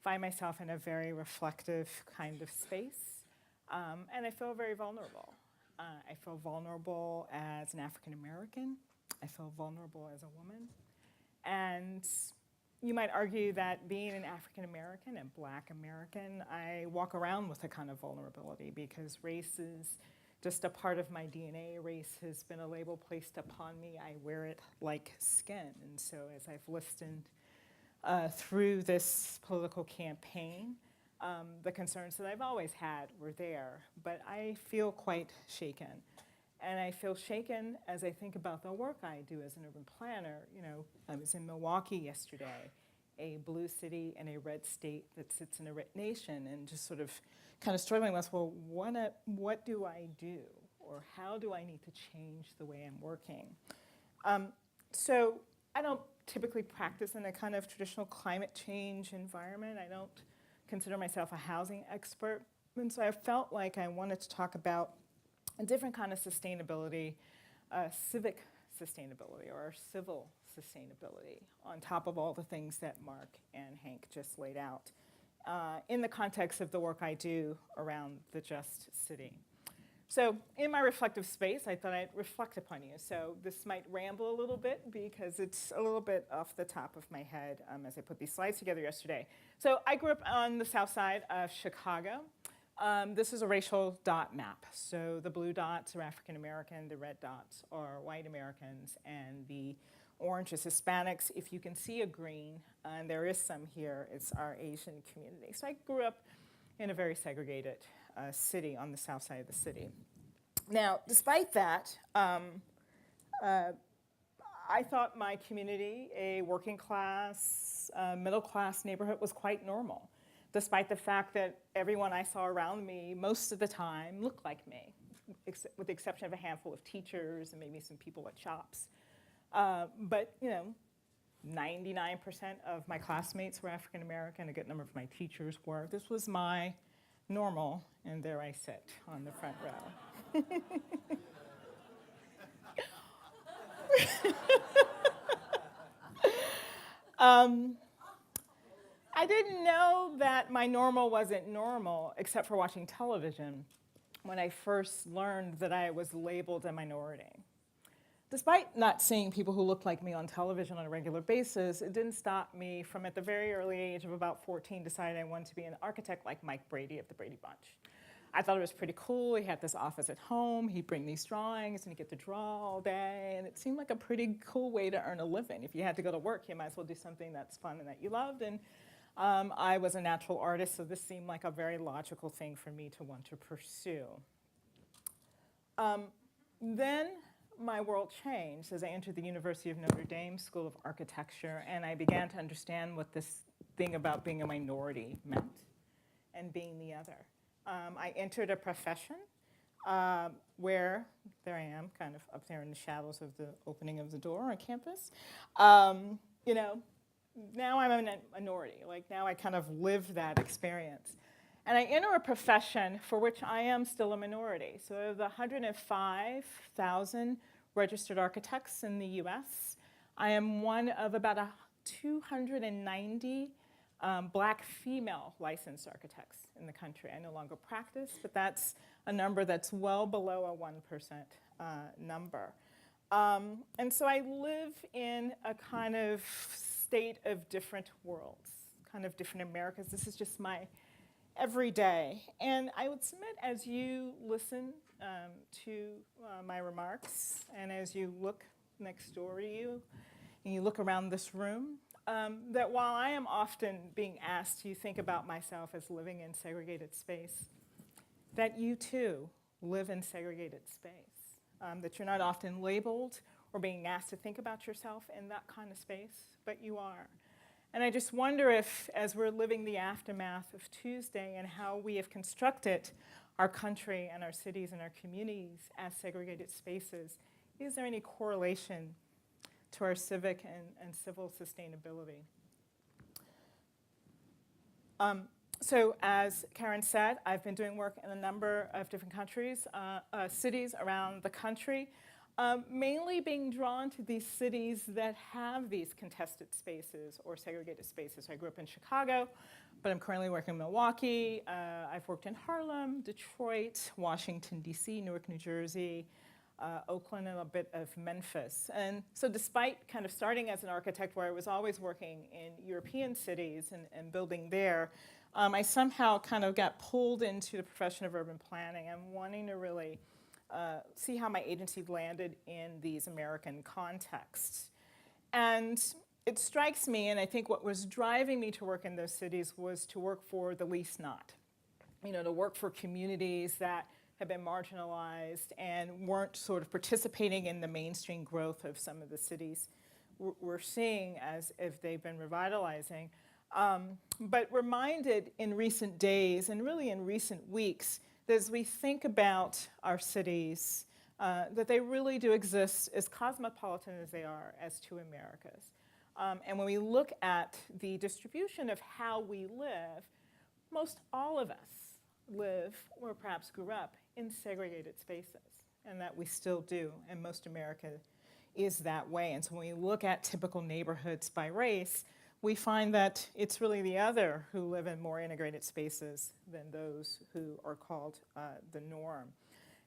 find myself in a very reflective kind of space, and I feel very vulnerable. I feel vulnerable as an African American. I feel vulnerable as a woman. And you might argue that being an African American and Black American, I walk around with a kind of vulnerability because race is just a part of my DNA. Race has been a label placed upon me. I wear it like skin. And so as I've listened through this political campaign, the concerns that I've always had were there, but I feel quite shaken. And I feel shaken as I think about the work I do as an urban planner. You know, I was in Milwaukee yesterday, a blue city and a red state that sits in a red nation, and just sort of kind of struggling with, well, what do I do? Or how do I need to change the way I'm working? So I don't typically practice in a kind of traditional climate change environment. I don't consider myself a housing expert. And so I felt like I wanted to talk about a different kind of sustainability, civic sustainability or civil sustainability on top of all the things that Mark and Henk just laid out in the context of the work I do around the just city. So in my reflective space, I thought I'd reflect upon you. So this might ramble a little bit because it's a little bit off the top of my head as I put these slides together yesterday. So I grew up on the south side of Chicago. This is a racial dot map. So the blue dots are African American, the red dots are white Americans, and the orange is Hispanics. If you can see a green, and there is some here, it's our Asian community. So I grew up in a very segregated city on the south side of the city. Now, despite that, I thought my community, a working class, middle class neighborhood, was quite normal, despite the fact that everyone I saw around me most of the time looked like me, with the exception of a handful of teachers and maybe some people at shops. But, you know, 99% of my classmates were African American, a good number of my teachers were. This was my normal, and there I sit on the front row. I didn't know that my normal wasn't normal, except for watching television, when I first learned that I was labeled a minority. Despite not seeing people who looked like me on television on a regular basis, it didn't stop me from, at the very early age of about 14, deciding I wanted to be an architect like Mike Brady of the Brady Bunch. I thought it was pretty cool. He had this office at home. He'd bring these drawings, and he'd get to draw all day, and it seemed like a pretty cool way to earn a living. If you had to go to work, you might as well do something that's fun and that you loved, and I was a natural artist, so this seemed like a very logical thing for me to want to pursue. Then my world changed as I entered the University of Notre Dame School of Architecture, and I began to understand what this thing about being a minority meant and being the other. I entered a profession where, there I am, kind of up there in the shadows of the opening of the door on campus. You know, now I'm a minority. Like, now I kind of live that experience. And I enter a profession for which I am still a minority. So of the 105,000 registered architects in the US, I am one of about 290 Black female licensed architects in the country. I no longer practice, but that's a number that's well below a 1% number. And so I live in a kind of state of different worlds, kind of different Americas. This is just my every day. And I would submit, as you listen to my remarks and as you look next door to you and you look around this room, that while I am often being asked to think about myself as living in segregated space, that you too live in segregated space, that you're not often labeled or being asked to think about yourself in that kind of space, but you are. And I just wonder if, as we're living the aftermath of Tuesday and how we have constructed our country and our cities and our communities as segregated spaces, is there any correlation to our civic and civil sustainability? So as Karen said, I've been doing work in a number of different countries, cities around the country. mainly being drawn to these cities that have these contested spaces or segregated spaces. I grew up in Chicago, but I'm currently working in Milwaukee. I've worked in Harlem, Detroit, Washington, D.C., Newark, New Jersey, Oakland, and a bit of Memphis. And so despite kind of starting as an architect where I was always working in European cities and building there, I somehow kind of got pulled into the profession of urban planning and wanting to really see how my agency landed in these American contexts. And it strikes me, and I think what was driving me to work in those cities was to work for the least not. You know, to work for communities that have been marginalized and weren't sort of participating in the mainstream growth of some of the cities we're seeing as if they've been revitalizing. But reminded in recent days and really in recent weeks that as we think about our cities, that they really do exist as cosmopolitan as they are as two Americas. And when we look at the distribution of how we live, most all of us live or perhaps grew up in segregated spaces, and that we still do, and most America is that way. And so when we look at typical neighborhoods by race, we find that it's really the other who live in more integrated spaces than those who are called the norm.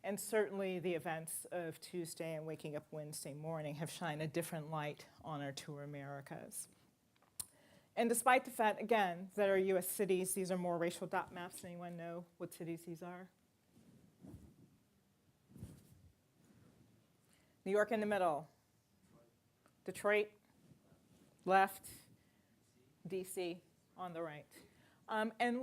And certainly the events of Tuesday and waking up Wednesday morning have shined a different light on our two Americas. And despite the fact, again, that our US cities, these are more racial dot maps. Anyone know what cities these are? New York in the middle. Detroit, left. DC on the right. And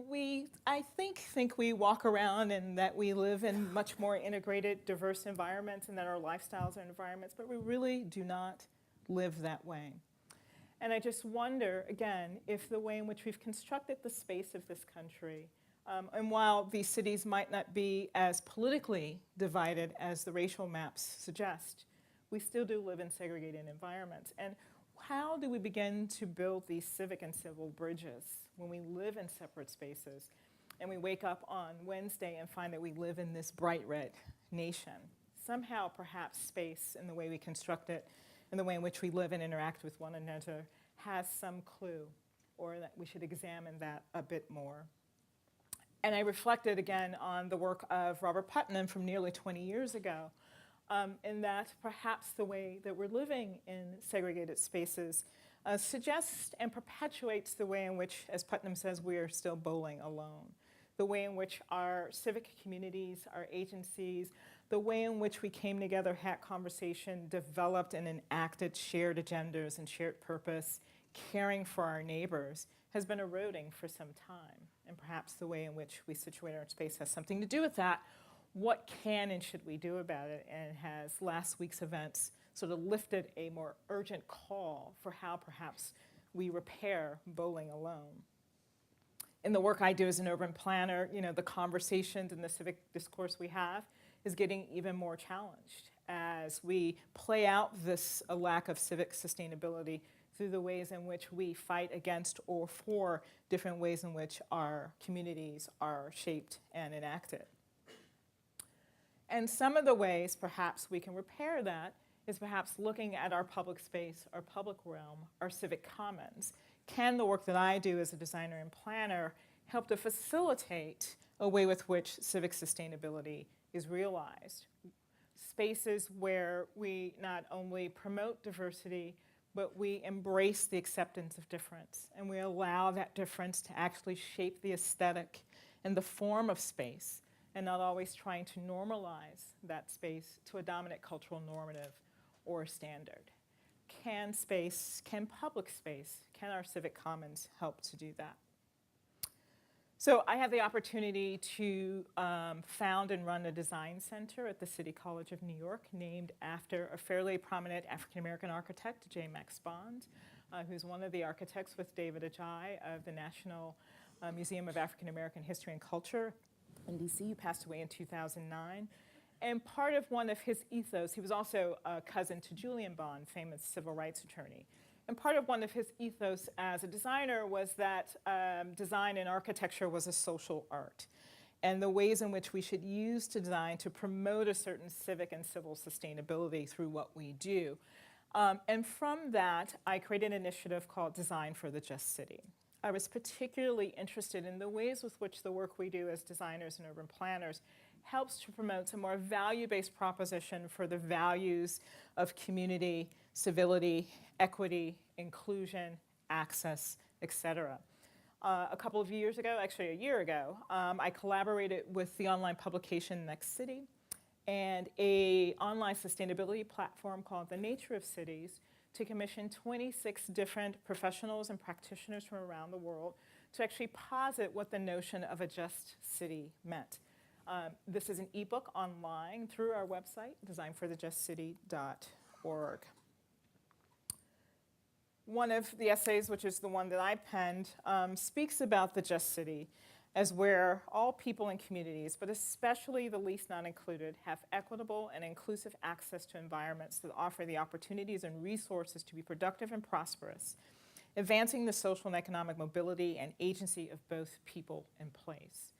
I think we walk around and that we live in much more integrated, diverse environments and that our lifestyles are environments, but we really do not live that way. And I just wonder, again, if the way in which we've constructed the space of this country, and while these cities might not be as politically divided as the racial maps suggest, we still do live in segregated environments. And how do we begin to build these civic and civil bridges when we live in separate spaces and we wake up on Wednesday and find that we live in this bright red nation? Somehow, perhaps, space and the way we construct it and the way in which we live and interact with one another has some clue, or that we should examine that a bit more. And I reflected again on the work of Robert Putnam from nearly 20 years ago, in that perhaps the way that we're living in segregated spaces suggests and perpetuates the way in which, as Putnam says, we are still bowling alone. The way in which our civic communities, our agencies, the way in which we came together, had conversation, developed and enacted shared agendas and shared purpose, caring for our neighbors, has been eroding for some time. And perhaps the way in which we situate our space has something to do with that. What can and should we do about it? And has last week's events sort of lifted a more urgent call for how perhaps we repair bowling alone? In the work I do as an urban planner, you know, the conversations and the civic discourse we have is getting even more challenged as we play out this lack of civic sustainability through the ways in which we fight against or for different ways in which our communities are shaped and enacted. And some of the ways perhaps we can repair that is perhaps looking at our public space, our public realm, our civic commons. Can the work that I do as a designer and planner help to facilitate a way with which civic sustainability is realized? Spaces where we not only promote diversity, but we embrace the acceptance of difference, and we allow that difference to actually shape the aesthetic and the form of space, and not always trying to normalize that space to a dominant cultural normative or standard. Can public space, can our civic commons help to do that? So I had the opportunity to found and run a design center at the City College of New York named after a fairly prominent African-American architect, J. Max Bond, who's one of the architects with David Ajay of the National Museum of African-American History and Culture in DC, who passed away in 2009. And part of one of his ethos, he was also a cousin to Julian Bond, famous civil rights attorney. And part of one of his ethos as a designer was that design and architecture was a social art. and the ways in which we should use design to promote a certain civic and civil sustainability through what we do. And from that, I created an initiative called Design for the Just City. I was particularly interested in the ways with which the work we do as designers and urban planners helps to promote a more value-based proposition for the values of community, civility, equity, inclusion, access, et cetera. A couple of years ago, actually a year ago, I collaborated with the online publication Next City and an online sustainability platform called The Nature of Cities to commission 26 different professionals and practitioners from around the world to actually posit what the notion of a just city meant. This is an ebook online through our website, designforthejustcity.org. One of the essays, which is the one that I penned, speaks about the just city as where all people and communities, but especially the least not included, have equitable and inclusive access to environments that offer the opportunities and resources to be productive and prosperous, advancing the social and economic mobility and agency of both people and place.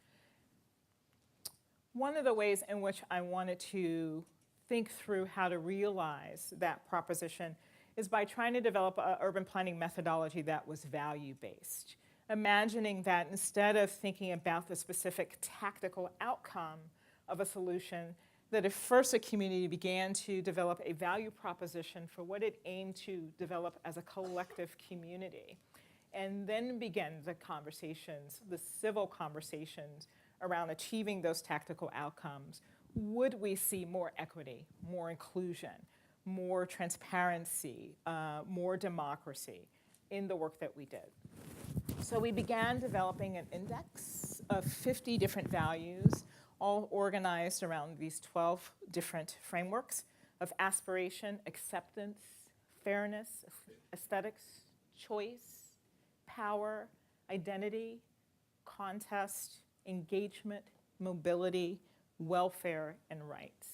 One of the ways in which I wanted to think through how to realize that proposition is by trying to develop an urban planning methodology that was value-based. Imagining that instead of thinking about the specific tactical outcome of a solution, that if first a community began to develop a value proposition for what it aimed to develop as a collective community, and then begin the conversations, the civil conversations around achieving those tactical outcomes, would we see more equity, more inclusion, more transparency, more democracy in the work that we did. So we began developing an index of 50 different values, all organized around these 12 different frameworks of aspiration, acceptance, fairness, aesthetics, choice, power, identity, contest, engagement, mobility, welfare, and rights.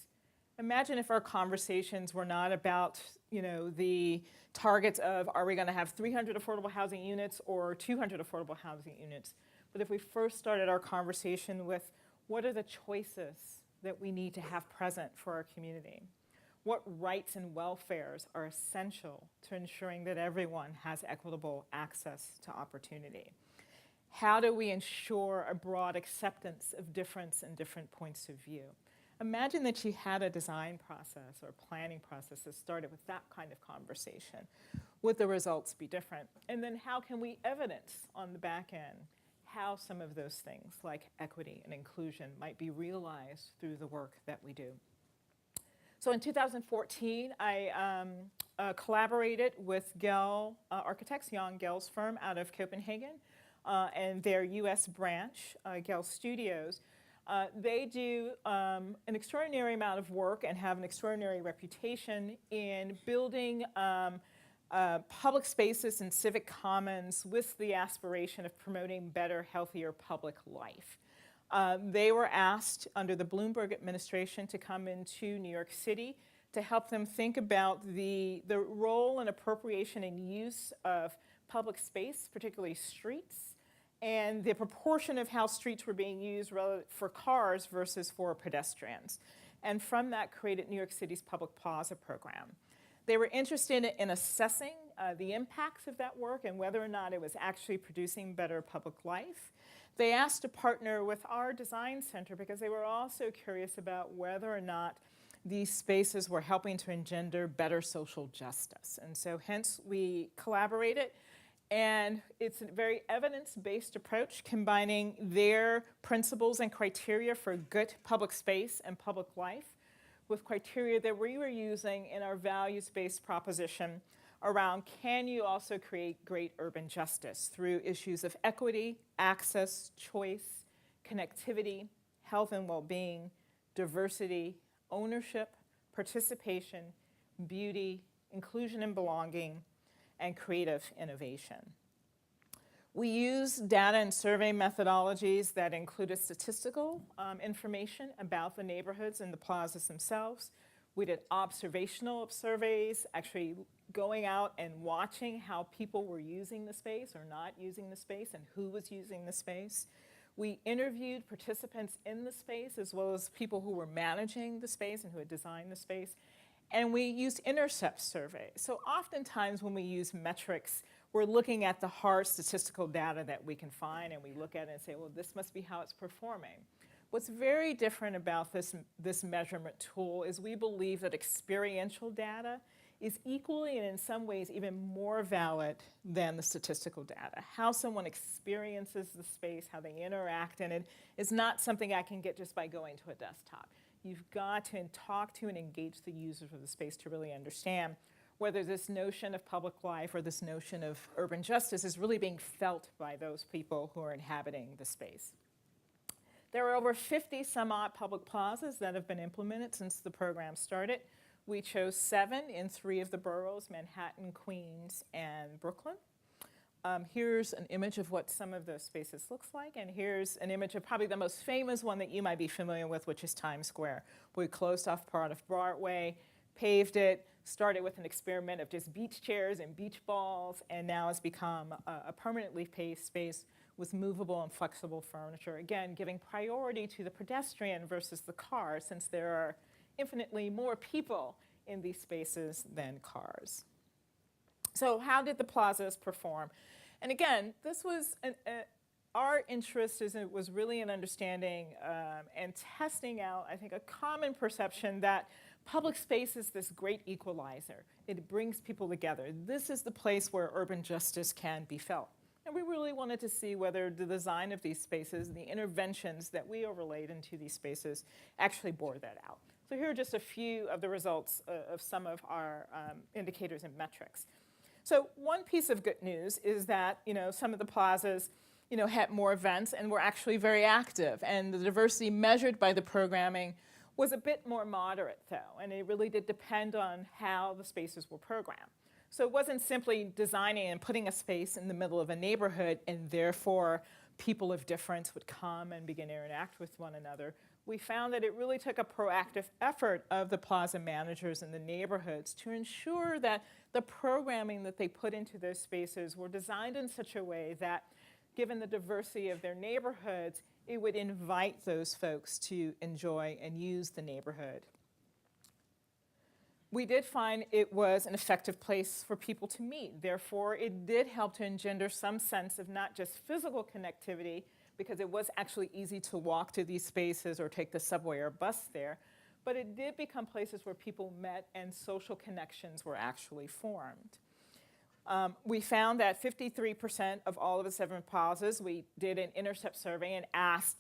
Imagine if our conversations were not about, the targets of are we going to have 300 affordable housing units or 200 affordable housing units, but if we first started our conversation with what are the choices that we need to have present for our community? What rights and welfares are essential to ensuring that everyone has equitable access to opportunity? How do we ensure a broad acceptance of difference and different points of view? Imagine that you had a design process or planning process that started with that kind of conversation. Would the results be different? And then how can we evidence on the back end how some of those things like equity and inclusion might be realized through the work that we do? So in 2014, I collaborated with Gell Architects, Jan Gell's firm out of Copenhagen, and their US branch, Gell Studios. They do an extraordinary amount of work and have an extraordinary reputation in building public spaces and civic commons with the aspiration of promoting better, healthier public life. They were asked under the Bloomberg administration to come into New York City to help them think about the role and appropriation and use of public space, particularly streets, and the proportion of how streets were being used for cars versus for pedestrians. And from that created New York City's Public Plaza program. They were interested in assessing the impacts of that work and whether or not it was actually producing better public life. They asked to partner with our design center because they were also curious about whether or not these spaces were helping to engender better social justice. And so hence we collaborated. And it's a very evidence-based approach combining their principles and criteria for good public space and public life with criteria that we were using in our values-based proposition around can you also create great urban justice through issues of equity, access, choice, connectivity, health and well-being, diversity, ownership, participation, beauty, inclusion and belonging, and creative innovation. We use data and survey methodologies that included statistical information about the neighborhoods and the plazas themselves. We did observational surveys, actually going out and watching how people were using the space or not using the space and who was using the space. We interviewed participants in the space as well as people who were managing the space and who had designed the space. And we used intercept surveys. So oftentimes when we use metrics, we're looking at the hard statistical data that we can find, and we look at it and say, well, this must be how it's performing. What's very different about this measurement tool is we believe that experiential data is equally and in some ways even more valid than the statistical data. How someone experiences the space, how they interact in it, is not something I can get just by going to a desktop. You've got to talk to and engage the users of the space to really understand whether this notion of public life or this notion of urban justice is really being felt by those people who are inhabiting the space. There are over 50 some odd public plazas that have been implemented since the program started. We chose 7 in 3 of the boroughs, Manhattan, Queens, and Brooklyn. Here's an image of what some of those spaces looks like, and here's an image of probably the most famous one that you might be familiar with, which is Times Square. We closed off part of Broadway, paved it, started with an experiment of just beach chairs and beach balls, and now it's become a permanently paved space with movable and flexible furniture, again, giving priority to the pedestrian versus the car, since there are infinitely more people in these spaces than cars. So how did the plazas perform? And again, this was our interest was really in understanding and testing out, I think, a common perception that public space is this great equalizer. It brings people together. This is the place where urban justice can be felt. And we really wanted to see whether the design of these spaces and the interventions that we overlaid into these spaces actually bore that out. So here are just a few of the results of some of our indicators and metrics. So one piece of good news is that some of the plazas had more events and were actually very active. And the diversity measured by the programming was a bit more moderate, though. And it really did depend on how the spaces were programmed. So it wasn't simply designing and putting a space in the middle of a neighborhood and therefore people of difference would come and begin to interact with one another. We found that it really took a proactive effort of the plaza managers in the neighborhoods to ensure that the programming that they put into those spaces were designed in such a way that, given the diversity of their neighborhoods, it would invite those folks to enjoy and use the neighborhood. We did find it was an effective place for people to meet. Therefore, it did help to engender some sense of not just physical connectivity, because it was actually easy to walk to these spaces or take the subway or bus there, but it did become places where people met and social connections were actually formed. We found that 53% of all of the 7 plazas, we did an intercept survey and asked,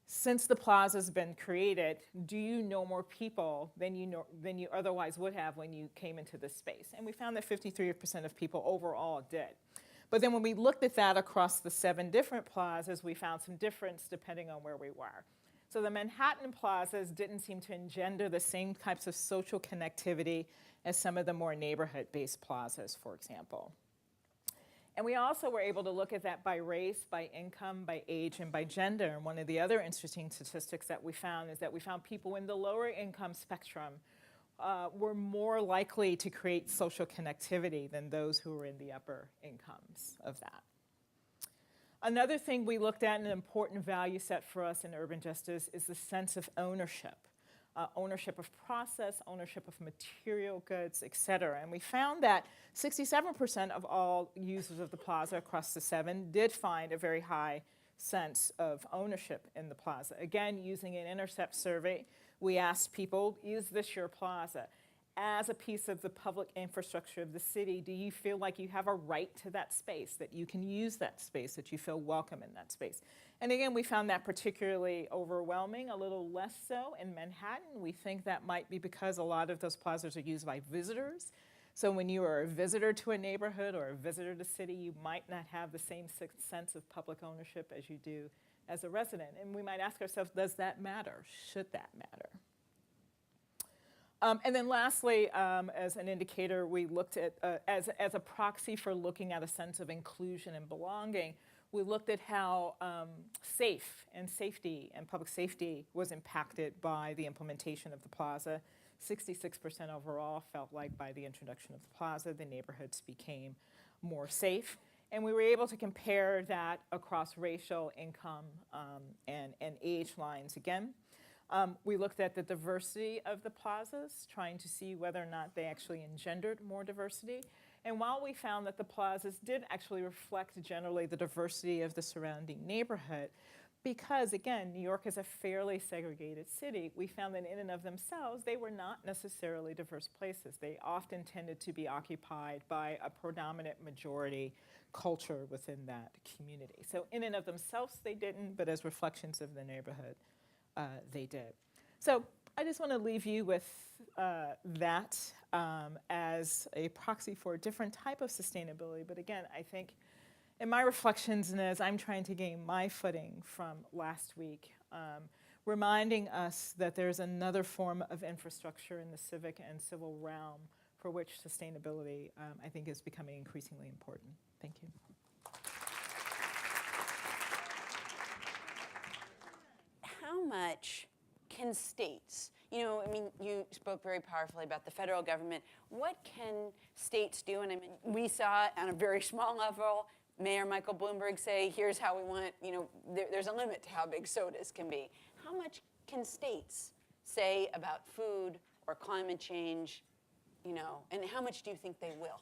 since the plaza's been created, do you know more people than you otherwise would have when you came into this space? And we found that 53% of people overall did. But then when we looked at that across the 7 different plazas, we found some difference depending on where we were. So the Manhattan plazas didn't seem to engender the same types of social connectivity as some of the more neighborhood-based plazas, for example. And we also were able to look at that by race, by income, by age, and by gender. And one of the other interesting statistics that we found is that we found people in the lower income spectrum were more likely to create social connectivity than those who were in the upper incomes of that. Another thing we looked at, an important value set for us in urban justice, is the sense of ownership. Ownership of process, ownership of material goods, et cetera. And we found that 67% of all users of the plaza across the 7 did find a very high sense of ownership in the plaza. Again, using an intercept survey, we asked people, is this your plaza? As a piece of the public infrastructure of the city, do you feel like you have a right to that space, that you can use that space, that you feel welcome in that space? And again, we found that particularly overwhelming, a little less so in Manhattan. We think that might be because a lot of those plazas are used by visitors. So when you are a visitor to a neighborhood or a visitor to the city, you might not have the same sense of public ownership as you do as a resident. And we might ask ourselves, does that matter? Should that matter? And then lastly, as an indicator, we looked at, as a proxy for looking at a sense of inclusion and belonging, we looked at how safe and safety and public safety was impacted by the implementation of the plaza. 66% overall felt like by the introduction of the plaza, the neighborhoods became more safe. And we were able to compare that across racial, income, and age lines again. We looked at the diversity of the plazas, trying to see whether or not they actually engendered more diversity. And while we found that the plazas did actually reflect generally the diversity of the surrounding neighborhood, because again, New York is a fairly segregated city, we found that in and of themselves, they were not necessarily diverse places. They often tended to be occupied by a predominant majority culture within that community. So in and of themselves, they didn't, but as reflections of the neighborhood, they did. So I just want to leave you with that as a proxy for a different type of sustainability. But again, I think in my reflections and as I'm trying to gain my footing from last week, reminding us that there's another form of infrastructure in the civic and civil realm for which sustainability, I think, is becoming increasingly important. Thank you. How much can states, you know, I mean, you spoke very powerfully about the federal government. What can states do? And I mean, we saw on a very small level, Mayor Michael Bloomberg say, here's how we want, you know, there's a limit to how big sodas can be. How much can states say about food or climate change, you know, and how much do you think they will?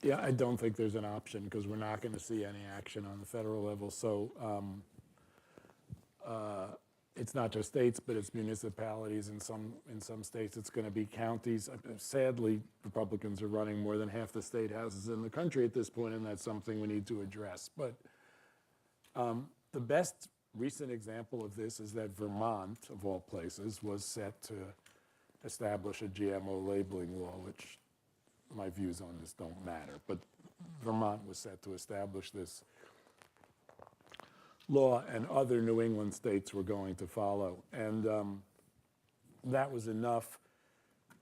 Yeah, I don't think there's an option because we're not going to see any action on the federal level. So it's not just states, but it's municipalities. In some states, it's going to be counties. Sadly, Republicans are running more than half the state houses in the country at this point, and that's something we need to address. But the best recent example of this is that Vermont, of all places, was set to establish a GMO labeling law, which my views on this don't matter. But Vermont was set to establish this law, and other New England states were going to follow. And that was enough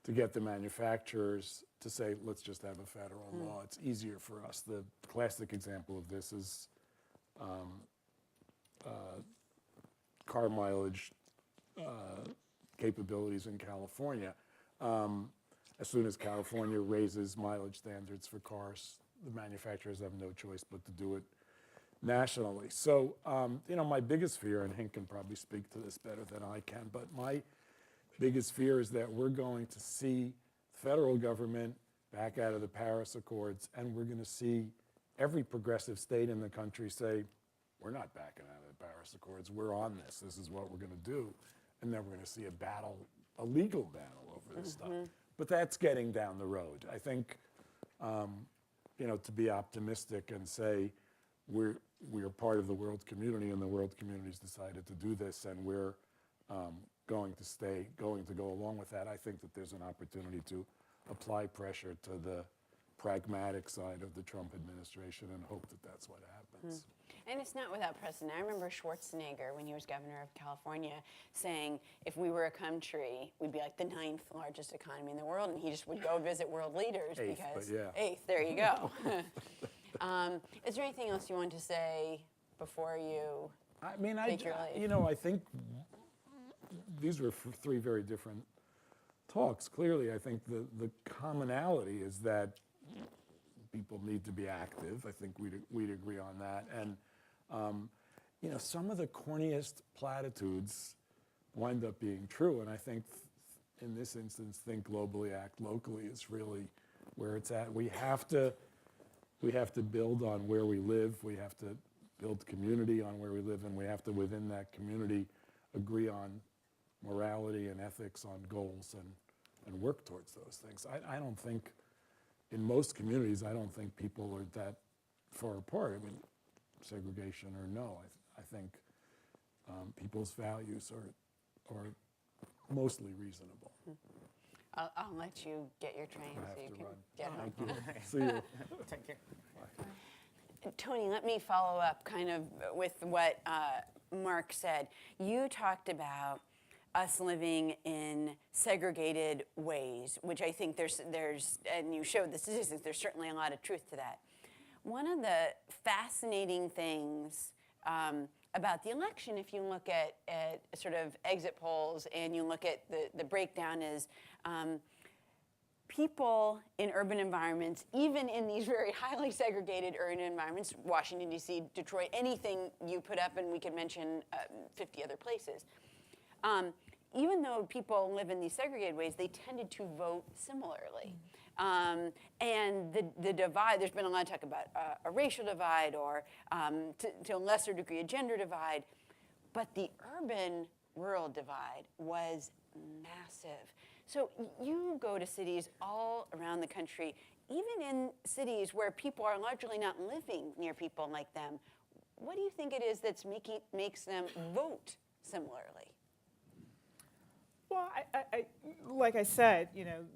to get the manufacturers to say, let's just have a federal law. It's easier for us. The classic example of this is car mileage capabilities in California. As soon as California raises mileage standards for cars, the manufacturers have no choice but to do it nationally. So, you know, my biggest fear, and Henk can probably speak to this better than I can, but my biggest fear is that we're going to see the federal government back out of the Paris Accords, and we're going to see every progressive state in the country say, we're not backing out of the Paris Accords, we're on this, this is what we're going to do. And then we're going to see a battle, a legal battle over this stuff. But that's getting down the road. I think, you know, to be optimistic and say we're part of the world community and the world community's decided to do this and we're going to go along with that, I think that there's an opportunity to apply pressure to the pragmatic side of the Trump administration and hope that that's what happens. And it's not without precedent. I remember Schwarzenegger, when he was governor of California, saying if we were a country, we'd be like the 9th largest economy in the world, and he just would go visit world leaders Eighth, because but yeah. 8th, there you go. Is there anything else you want to say before you take your leave? You know, I think these were three very different talks. Clearly, I think the commonality is that people need to be active. I think we'd agree on that. And you know, some of the corniest platitudes wind up being true. And I think in this instance, think globally, act locally is really where it's at. We have to build on where we live. We have to build community on where we live, and we have to, within that community, agree on morality and ethics, on goals, and work towards those things. I don't think, in most communities, I don't think people are that far apart. I mean, segregation or no, I think people's values are mostly reasonable. I'll let you get your train I have so you to can run. get home. Thank you. See you. Thank you. Toni, let me follow up kind of with what Mark said. You talked about us living in segregated ways, which I think there's, and you showed the statistics, there's certainly a lot of truth to that. One of the fascinating things about the election, if you look at sort of exit polls and you look at the breakdown, is people in urban environments, even in these very highly segregated urban environments, Washington, D.C., Detroit, anything you put up, and we could mention 50 other places, even though people live in these segregated ways, they tended to vote similarly. And the divide, there's been a lot of talk about a racial divide or to a lesser degree a gender divide, but the urban-rural divide was massive. So you go to cities all around the country, even in cities where people are largely not living near people like them. What do you think it is that's makes them vote similarly? Well, like I said,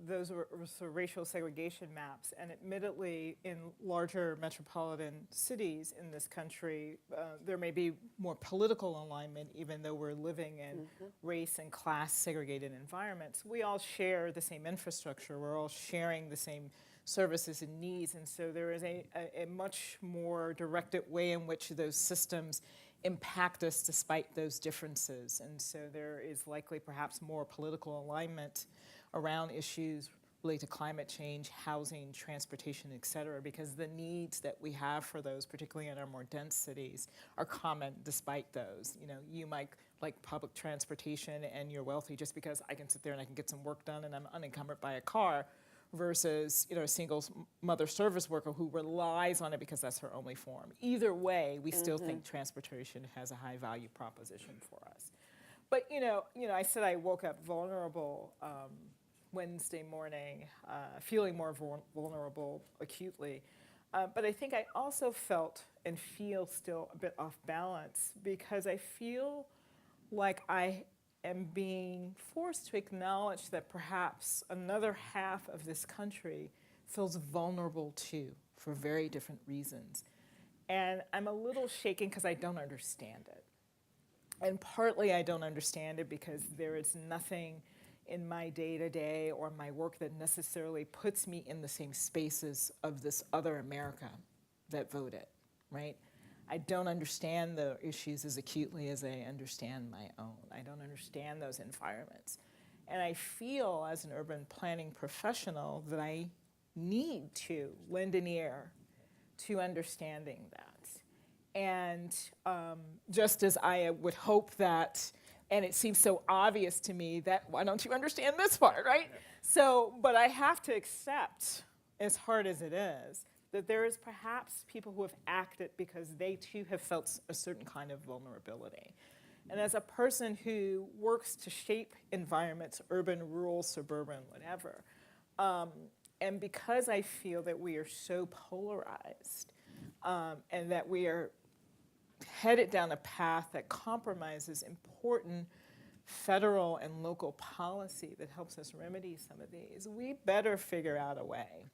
those were sort of racial segregation maps, and admittedly, in larger metropolitan cities in this country, there may be more political alignment, even though we're living in race and class segregated environments. We all share the same infrastructure. We're all sharing the same services and needs, and so there is a much more directed way in which those systems impact us despite those differences. And so there is likely perhaps more political alignment around issues related to climate change, housing, transportation, et cetera, because the needs that we have for those, particularly in our more dense cities, are common despite those. You might like public transportation and you're wealthy just because I can sit there and I can get some work done and I'm unencumbered by a car, versus a single mother service worker who relies on it because that's her only form. Either way, we still think transportation has a high value proposition for us. But I said I woke up vulnerable Wednesday morning, feeling more vulnerable acutely. But I think I also felt and feel still a bit off balance because I feel like I am being forced to acknowledge that perhaps another half of this country feels vulnerable too, for very different reasons. And I'm a little shaken because I don't understand it. And partly I don't understand it because there is nothing in my day-to-day or my work that necessarily puts me in the same spaces of this other America that voted, right? I don't understand the issues as acutely as I understand my own. I don't understand those environments. And I feel as an urban planning professional that I need to lend an ear to understanding that. And just as I would hope that, and it seems so obvious to me that, why don't you understand this part, right? So, but I have to accept, as hard as it is, that there is perhaps people who have acted because they too have felt a certain kind of vulnerability. And as a person who works to shape environments, urban, rural, suburban, whatever, and because I feel that we are so polarized and that we are headed down a path that compromises important federal and local policy that helps us remedy some of these, we better figure out a way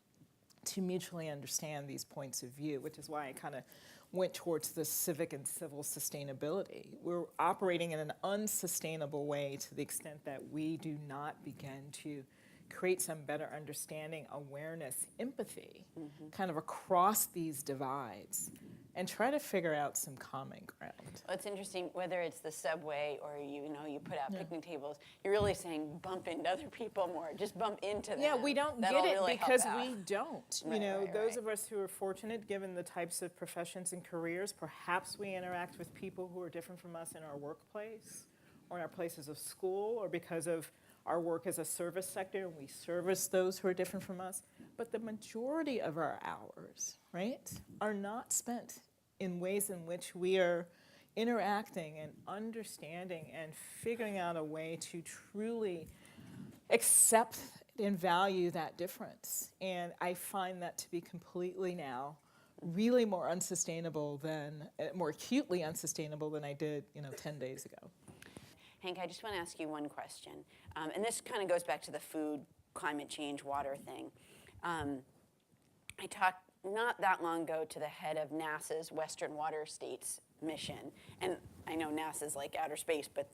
to mutually understand these points of view, which is why I kind of went towards the civic and civil sustainability. We're operating in an unsustainable way to the extent that we do not begin to create some better understanding, awareness, empathy, kind of across these divides, and try to figure out some common ground. Well, it's interesting, whether it's the subway or you put out picnic tables, you're really saying bump into other people more, just bump into them. Yeah, we don't That'll get it really because help out. we don't. Right, Those of us who are fortunate, given the types of professions and careers, perhaps we interact with people who are different from us in our workplace or in our places of school, or because of our work as a service sector, and we service those who are different from us. But the majority of our hours, right, are not spent in ways in which we are interacting and understanding and figuring out a way to truly accept and value that difference. And I find that to be completely now really more unsustainable than, more acutely unsustainable than I did, 10 days ago. Henk, I just want to ask you one question. And this kind of goes back to the food, climate change, water thing. I talked not that long ago to the head of NASA's Western Water States mission. And I know NASA's like outer space, but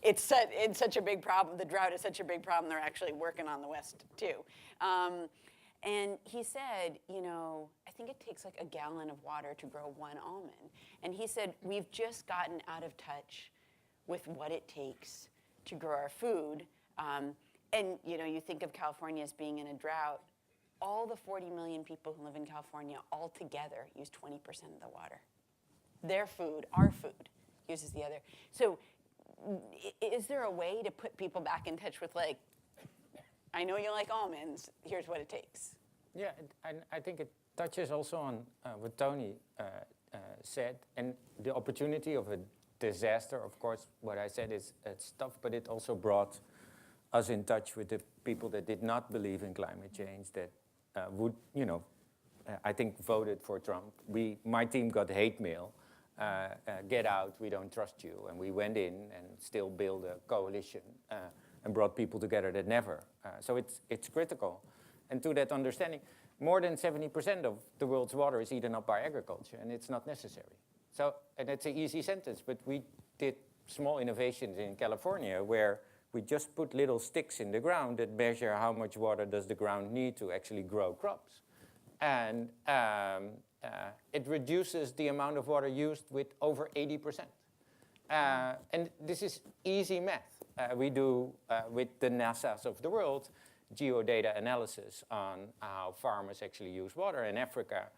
it's such a big problem. The drought is such a big problem, they're actually working on the West too. And he said, I think it takes like a gallon of water to grow one almond. And he said, we've just gotten out of touch with what it takes to grow our food. And you think of California as being in a drought. All the 40 million people who live in California all together use 20% of the water. Their food, our food, uses the other. So is there a way to put people back in touch with, like, I know you like almonds, here's what it takes? Yeah, and I think it touches also on what Toni said, and the opportunity of a disaster. Of course, what I said is it's tough, but it also brought us in touch with the people that did not believe in climate change, that would, I think voted for Trump. My team got hate mail, get out, we don't trust you. And we went in and still built a coalition and brought people together that never. So it's critical. And to that understanding, more than 70% of the world's water is eaten up by agriculture, and it's not necessary. So, and it's an easy sentence, but we did small innovations in California where we just put little sticks in the ground that measure how much water does the ground need to actually grow crops. And it reduces the amount of water used with over 80%. And this is easy math. We do, with the NASAs of the world, geodata analysis on how farmers actually use water. In Africa,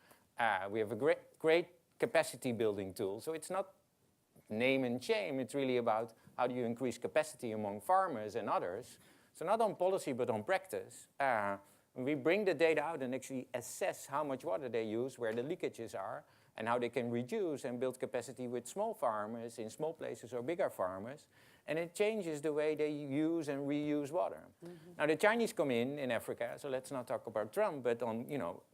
we have a great capacity building tool. So it's not name and shame. It's really about how do you increase capacity among farmers and others. So not on policy, but on practice. We bring the data out and actually assess how much water they use, where the leakages are, and how they can reduce and build capacity with small farmers in small places or bigger farmers. And it changes the way they use and reuse water. Mm-hmm. Now the Chinese come in Africa, so let's not talk about Trump, but on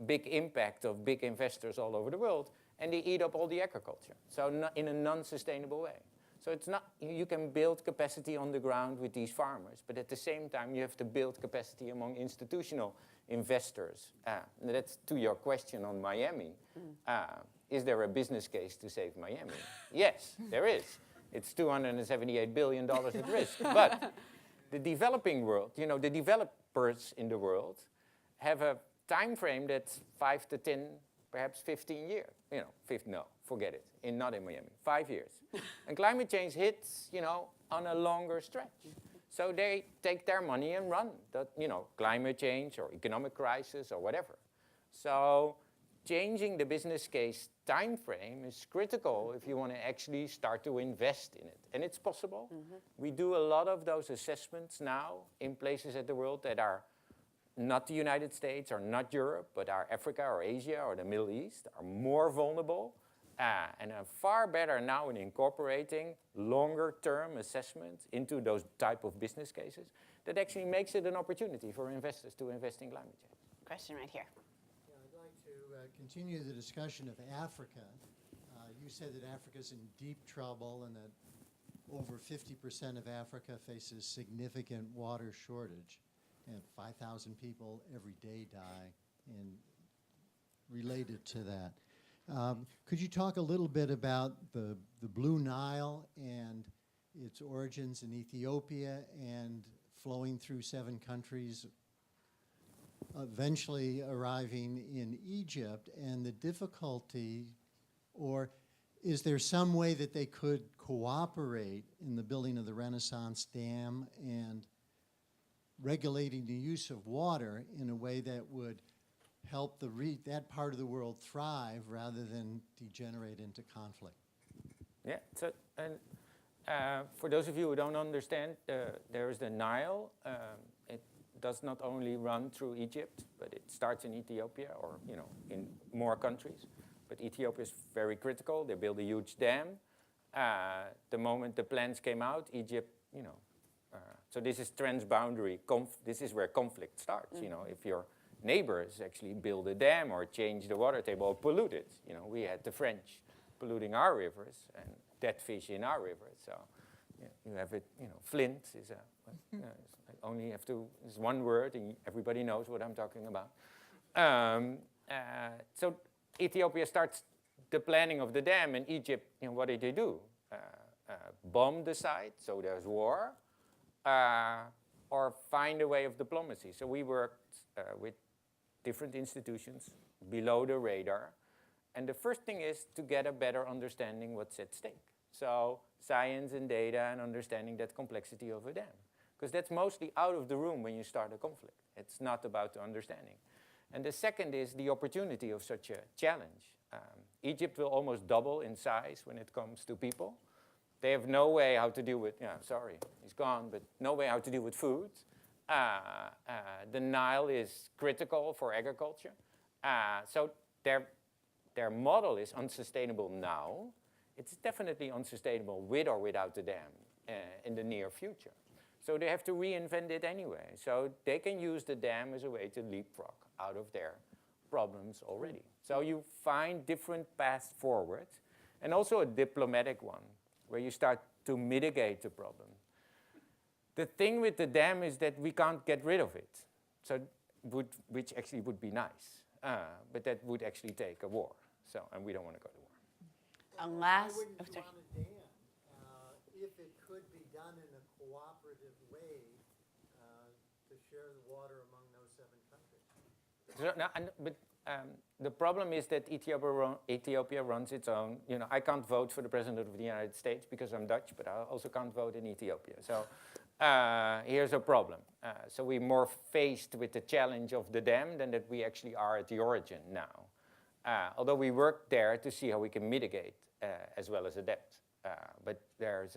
big impact of big investors all over the world, and they eat up all the agriculture. So in a non-sustainable way. So it's not, you can build capacity on the ground with these farmers, but at the same time you have to build capacity among institutional investors. That's to your question on Miami. Is there a business case to save Miami? Yes, there is. It's $278 billion at risk. But the developing world, the developers in the world have a time frame that's 5 to 10, perhaps 15 years. No, forget it. Not in Miami, 5 years. And climate change hits, on a longer stretch. So they take their money and run. Climate change or economic crisis or whatever. So changing the business case time frame is critical if you want to actually start to invest in it. And it's possible. Mm-hmm. We do a lot of those assessments now in places in the world that are not the United States or not Europe, but are Africa or Asia or the Middle East, are more vulnerable and are far better now in incorporating longer-term assessments into those type of business cases that actually makes it an opportunity for investors to invest in climate change. Question right here. Yeah, I'd like to continue the discussion of Africa. You said that Africa's in deep trouble and that over 50% of Africa faces significant water shortage. And 5,000 people every day die related to that. Could you talk a little bit about the Blue Nile and its origins in Ethiopia and flowing through 7 countries, eventually arriving in Egypt, and the difficulty, or is there some way that they could cooperate in the building of the Renaissance Dam and regulating the use of water in a way that would help that part of the world thrive rather than degenerate into conflict? Yeah, so, and for those of you who don't understand, there is the Nile. It does not only run through Egypt, but it starts in Ethiopia or, in more countries. But Ethiopia is very critical. They built a huge dam. The moment the plans came out, Egypt, so this is transboundary, this is where conflict starts. Mm-hmm. If your neighbors actually build a dam or change the water table or pollute it. We had the French polluting our rivers and dead fish in our rivers. So you have it, Flint is I only have to, it's one word and everybody knows what I'm talking about. So Ethiopia starts the planning of the dam, and Egypt, what did they do? Bomb the site, so there's war, or find a way of diplomacy. So we worked with different institutions below the radar. And the first thing is to get a better understanding what's at stake. So science and data and understanding that complexity of a dam. because that's mostly out of the room when you start a conflict. It's not about the understanding. And the second is the opportunity of such a challenge. Egypt will almost double in size when it comes to people. They have no way how to deal with, sorry, he's gone, but no way how to deal with food. The Nile is critical for agriculture. So their model is unsustainable now. It's definitely unsustainable with or without the dam in the near future. So they have to reinvent it anyway. So they can use the dam as a way to leapfrog out of their problems already. So you find different paths forward, and also a diplomatic one, where you start to mitigate the problem. The thing with the dam is that we can't get rid of it, so which actually would be nice, but that would actually take a war. So, and we don't want to go to war. Last, Why wouldn't you want a dam if it could be done in a cooperative way to share the water among those 7 countries? The problem is that Ethiopia runs its own. I can't vote for the President of the United States because I'm Dutch, but I also can't vote in Ethiopia. So here's a problem. So we're more faced with the challenge of the dam than that we actually are at the origin now. Although we work there to see how we can mitigate as well as adapt. But there's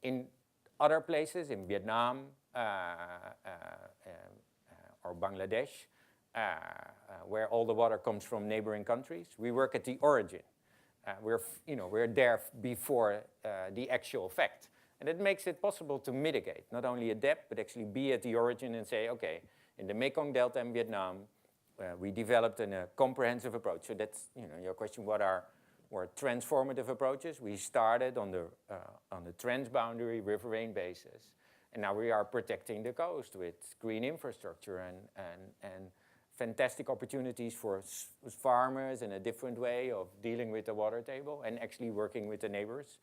in other places, in Vietnam or Bangladesh, where all the water comes from neighboring countries, we work at the origin. We're there before the actual fact. And it makes it possible to mitigate, not only adapt, but actually be at the origin and say, okay, in the Mekong Delta in Vietnam, we developed a comprehensive approach. So that's your question, what are transformative approaches? We started on the transboundary riverine basis, and now we are protecting the coast with green infrastructure and fantastic opportunities for farmers and a different way of dealing with the water table and actually working with the neighbors,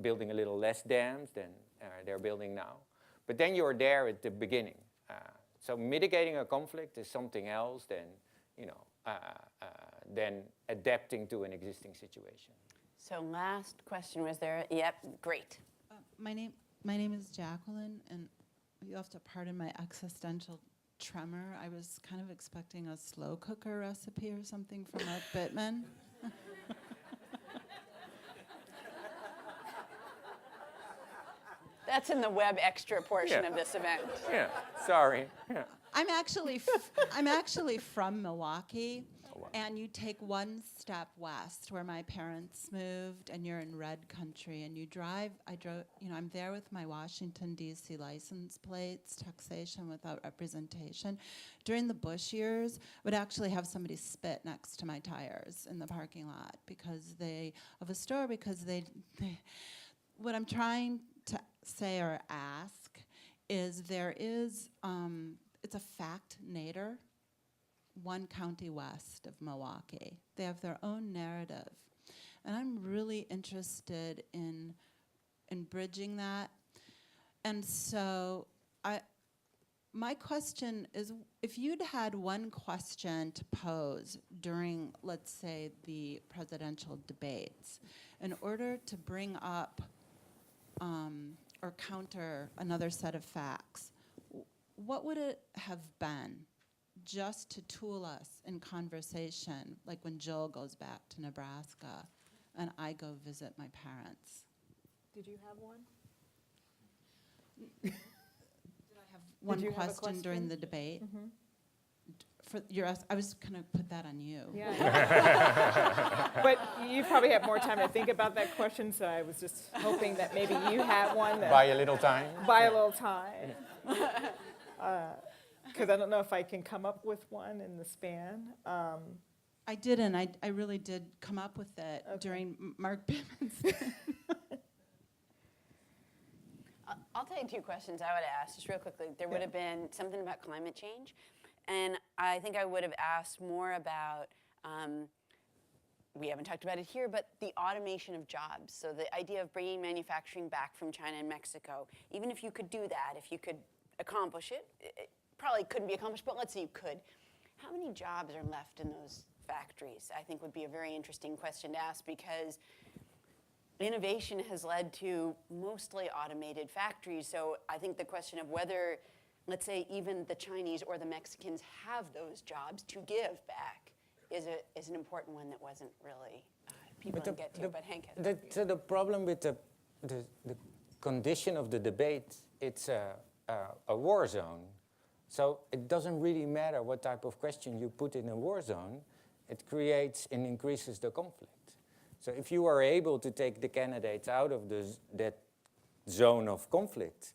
building a little less dams than they're building now. But then you're there at the beginning. So mitigating a conflict is something else than adapting to an existing situation. so last question was there. Yep, great. My name is Jacqueline, and you have to pardon my existential tremor. I was kind of expecting a slow cooker recipe or something from Mark Bittman. That's in the web extra portion of this event. Yeah, sorry. Yeah. I'm actually from Milwaukee, and you take one step west where my parents moved, and you're in red country, and you drive. I'm there with my Washington D.C. license plates, taxation without representation. During the Bush years, would actually have somebody spit next to my tires in the parking lot because they what I'm trying to say or ask is there is it's a fact nadir, one county west of Milwaukee. They have their own narrative. And I'm really interested in bridging that. And so my question is, if you'd had one question to pose during, let's say, the presidential debates, in order to bring up or counter another set of facts, what would it have been just to tool us in conversation, like when Jill goes back to Nebraska and I go visit my parents? Did you have one? Did I have one you have a question during question? the debate? I was going to put that on you. Yeah. But you probably have more time to think about that question, so I was just hoping that maybe you had one. Buy a little time. Buy a little time. Because I don't know if I can come up with one in the span. I didn't. I really did come up with it during Mark Bittman's. I'll tell you 2 questions I would ask, just real quickly. There would have been something about climate change, and I think I would have asked more about, we haven't talked about it here, but the automation of jobs. So the idea of bringing manufacturing back from China and Mexico, even if you could do that, if you could accomplish it, it probably couldn't be accomplished, but let's say you could. How many jobs are left in those factories? I think would be a very interesting question to ask, because innovation has led to mostly automated factories. So I think the question of whether, let's say, even the Chinese or the Mexicans have those jobs to give back is an important one that wasn't really, people didn't get to, but Henk has. So the problem with the condition of the debate, it's a war zone. So it doesn't really matter what type of question you put in a war zone, it creates and increases the conflict. So if you are able to take the candidates out of that zone of conflict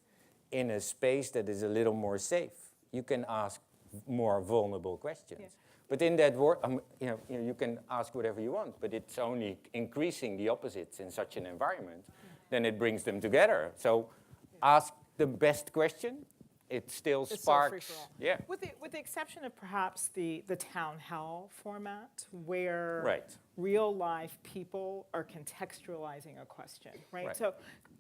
in a space that is a little more safe, you can ask more vulnerable questions. Yeah. But in that war, you can ask whatever you want, but it's only increasing the opposites in such an environment, then it brings them together. So ask the best question, it still sparks. Yeah. With the exception of perhaps the town hall format, where real life people are contextualizing a question, right? So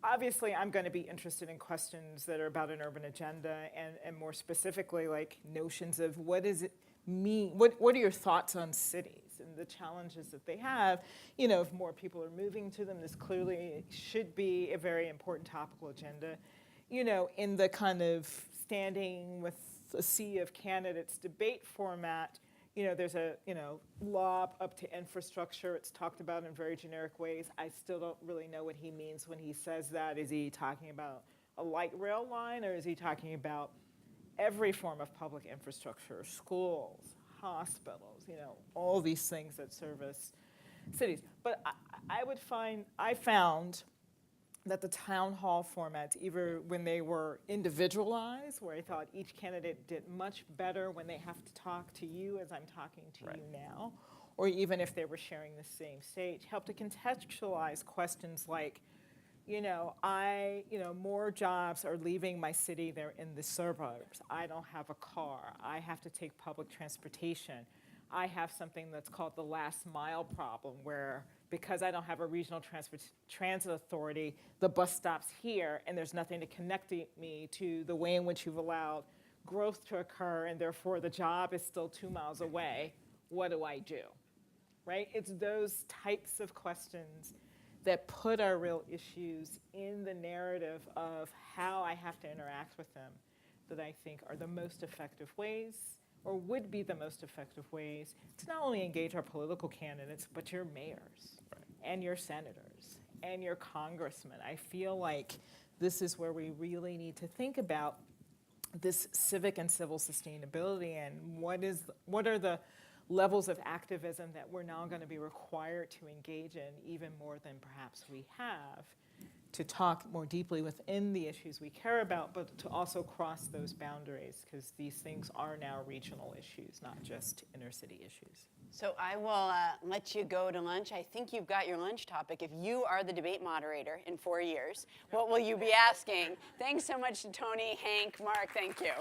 obviously I'm going to be interested in questions that are about an urban agenda and more specifically like notions of what does it mean, what are your thoughts on cities and the challenges that they have. You know, if more people are moving to them, this clearly should be a very important topical agenda. You know, in the kind of standing with a sea of candidates debate format, you know, there's a, lob up to infrastructure. It's talked about in very generic ways. I still don't really know what he means when he says that. Is he talking about a light rail line, or is he talking about every form of public infrastructure, schools, hospitals, all these things that service cities? But I found that the town hall formats, either when they were individualized, where I thought each candidate did much better when they have to talk to you as I'm talking to you now, or even if they were sharing the same stage, helped to contextualize questions like, more jobs are leaving my city, they're in the suburbs. I don't have a car. I have to take public transportation. I have something that's called the last mile problem, where because I don't have a regional transit authority, the bus stops here and there's nothing to connect me to the way in which you've allowed growth to occur, and therefore the job is still 2 miles away. What do I do? Right? It's those types of questions that put our real issues in the narrative of how I have to interact with them that I think are the most effective ways, or would be the most effective ways, to not only engage our political candidates, but your mayors and your senators and your congressmen. I feel like this is where we really need to think about this civic and civil sustainability, and what are the levels of activism that we're now going to be required to engage in, even more than perhaps we have, to talk more deeply within the issues we care about, but to also cross those boundaries, because these things are now regional issues, not just inner city issues. So I will let you go to lunch. I think you've got your lunch topic. If you are the debate moderator in 4 years, what will you be asking? Thanks so much to Toni, Henk, Mark, thank you.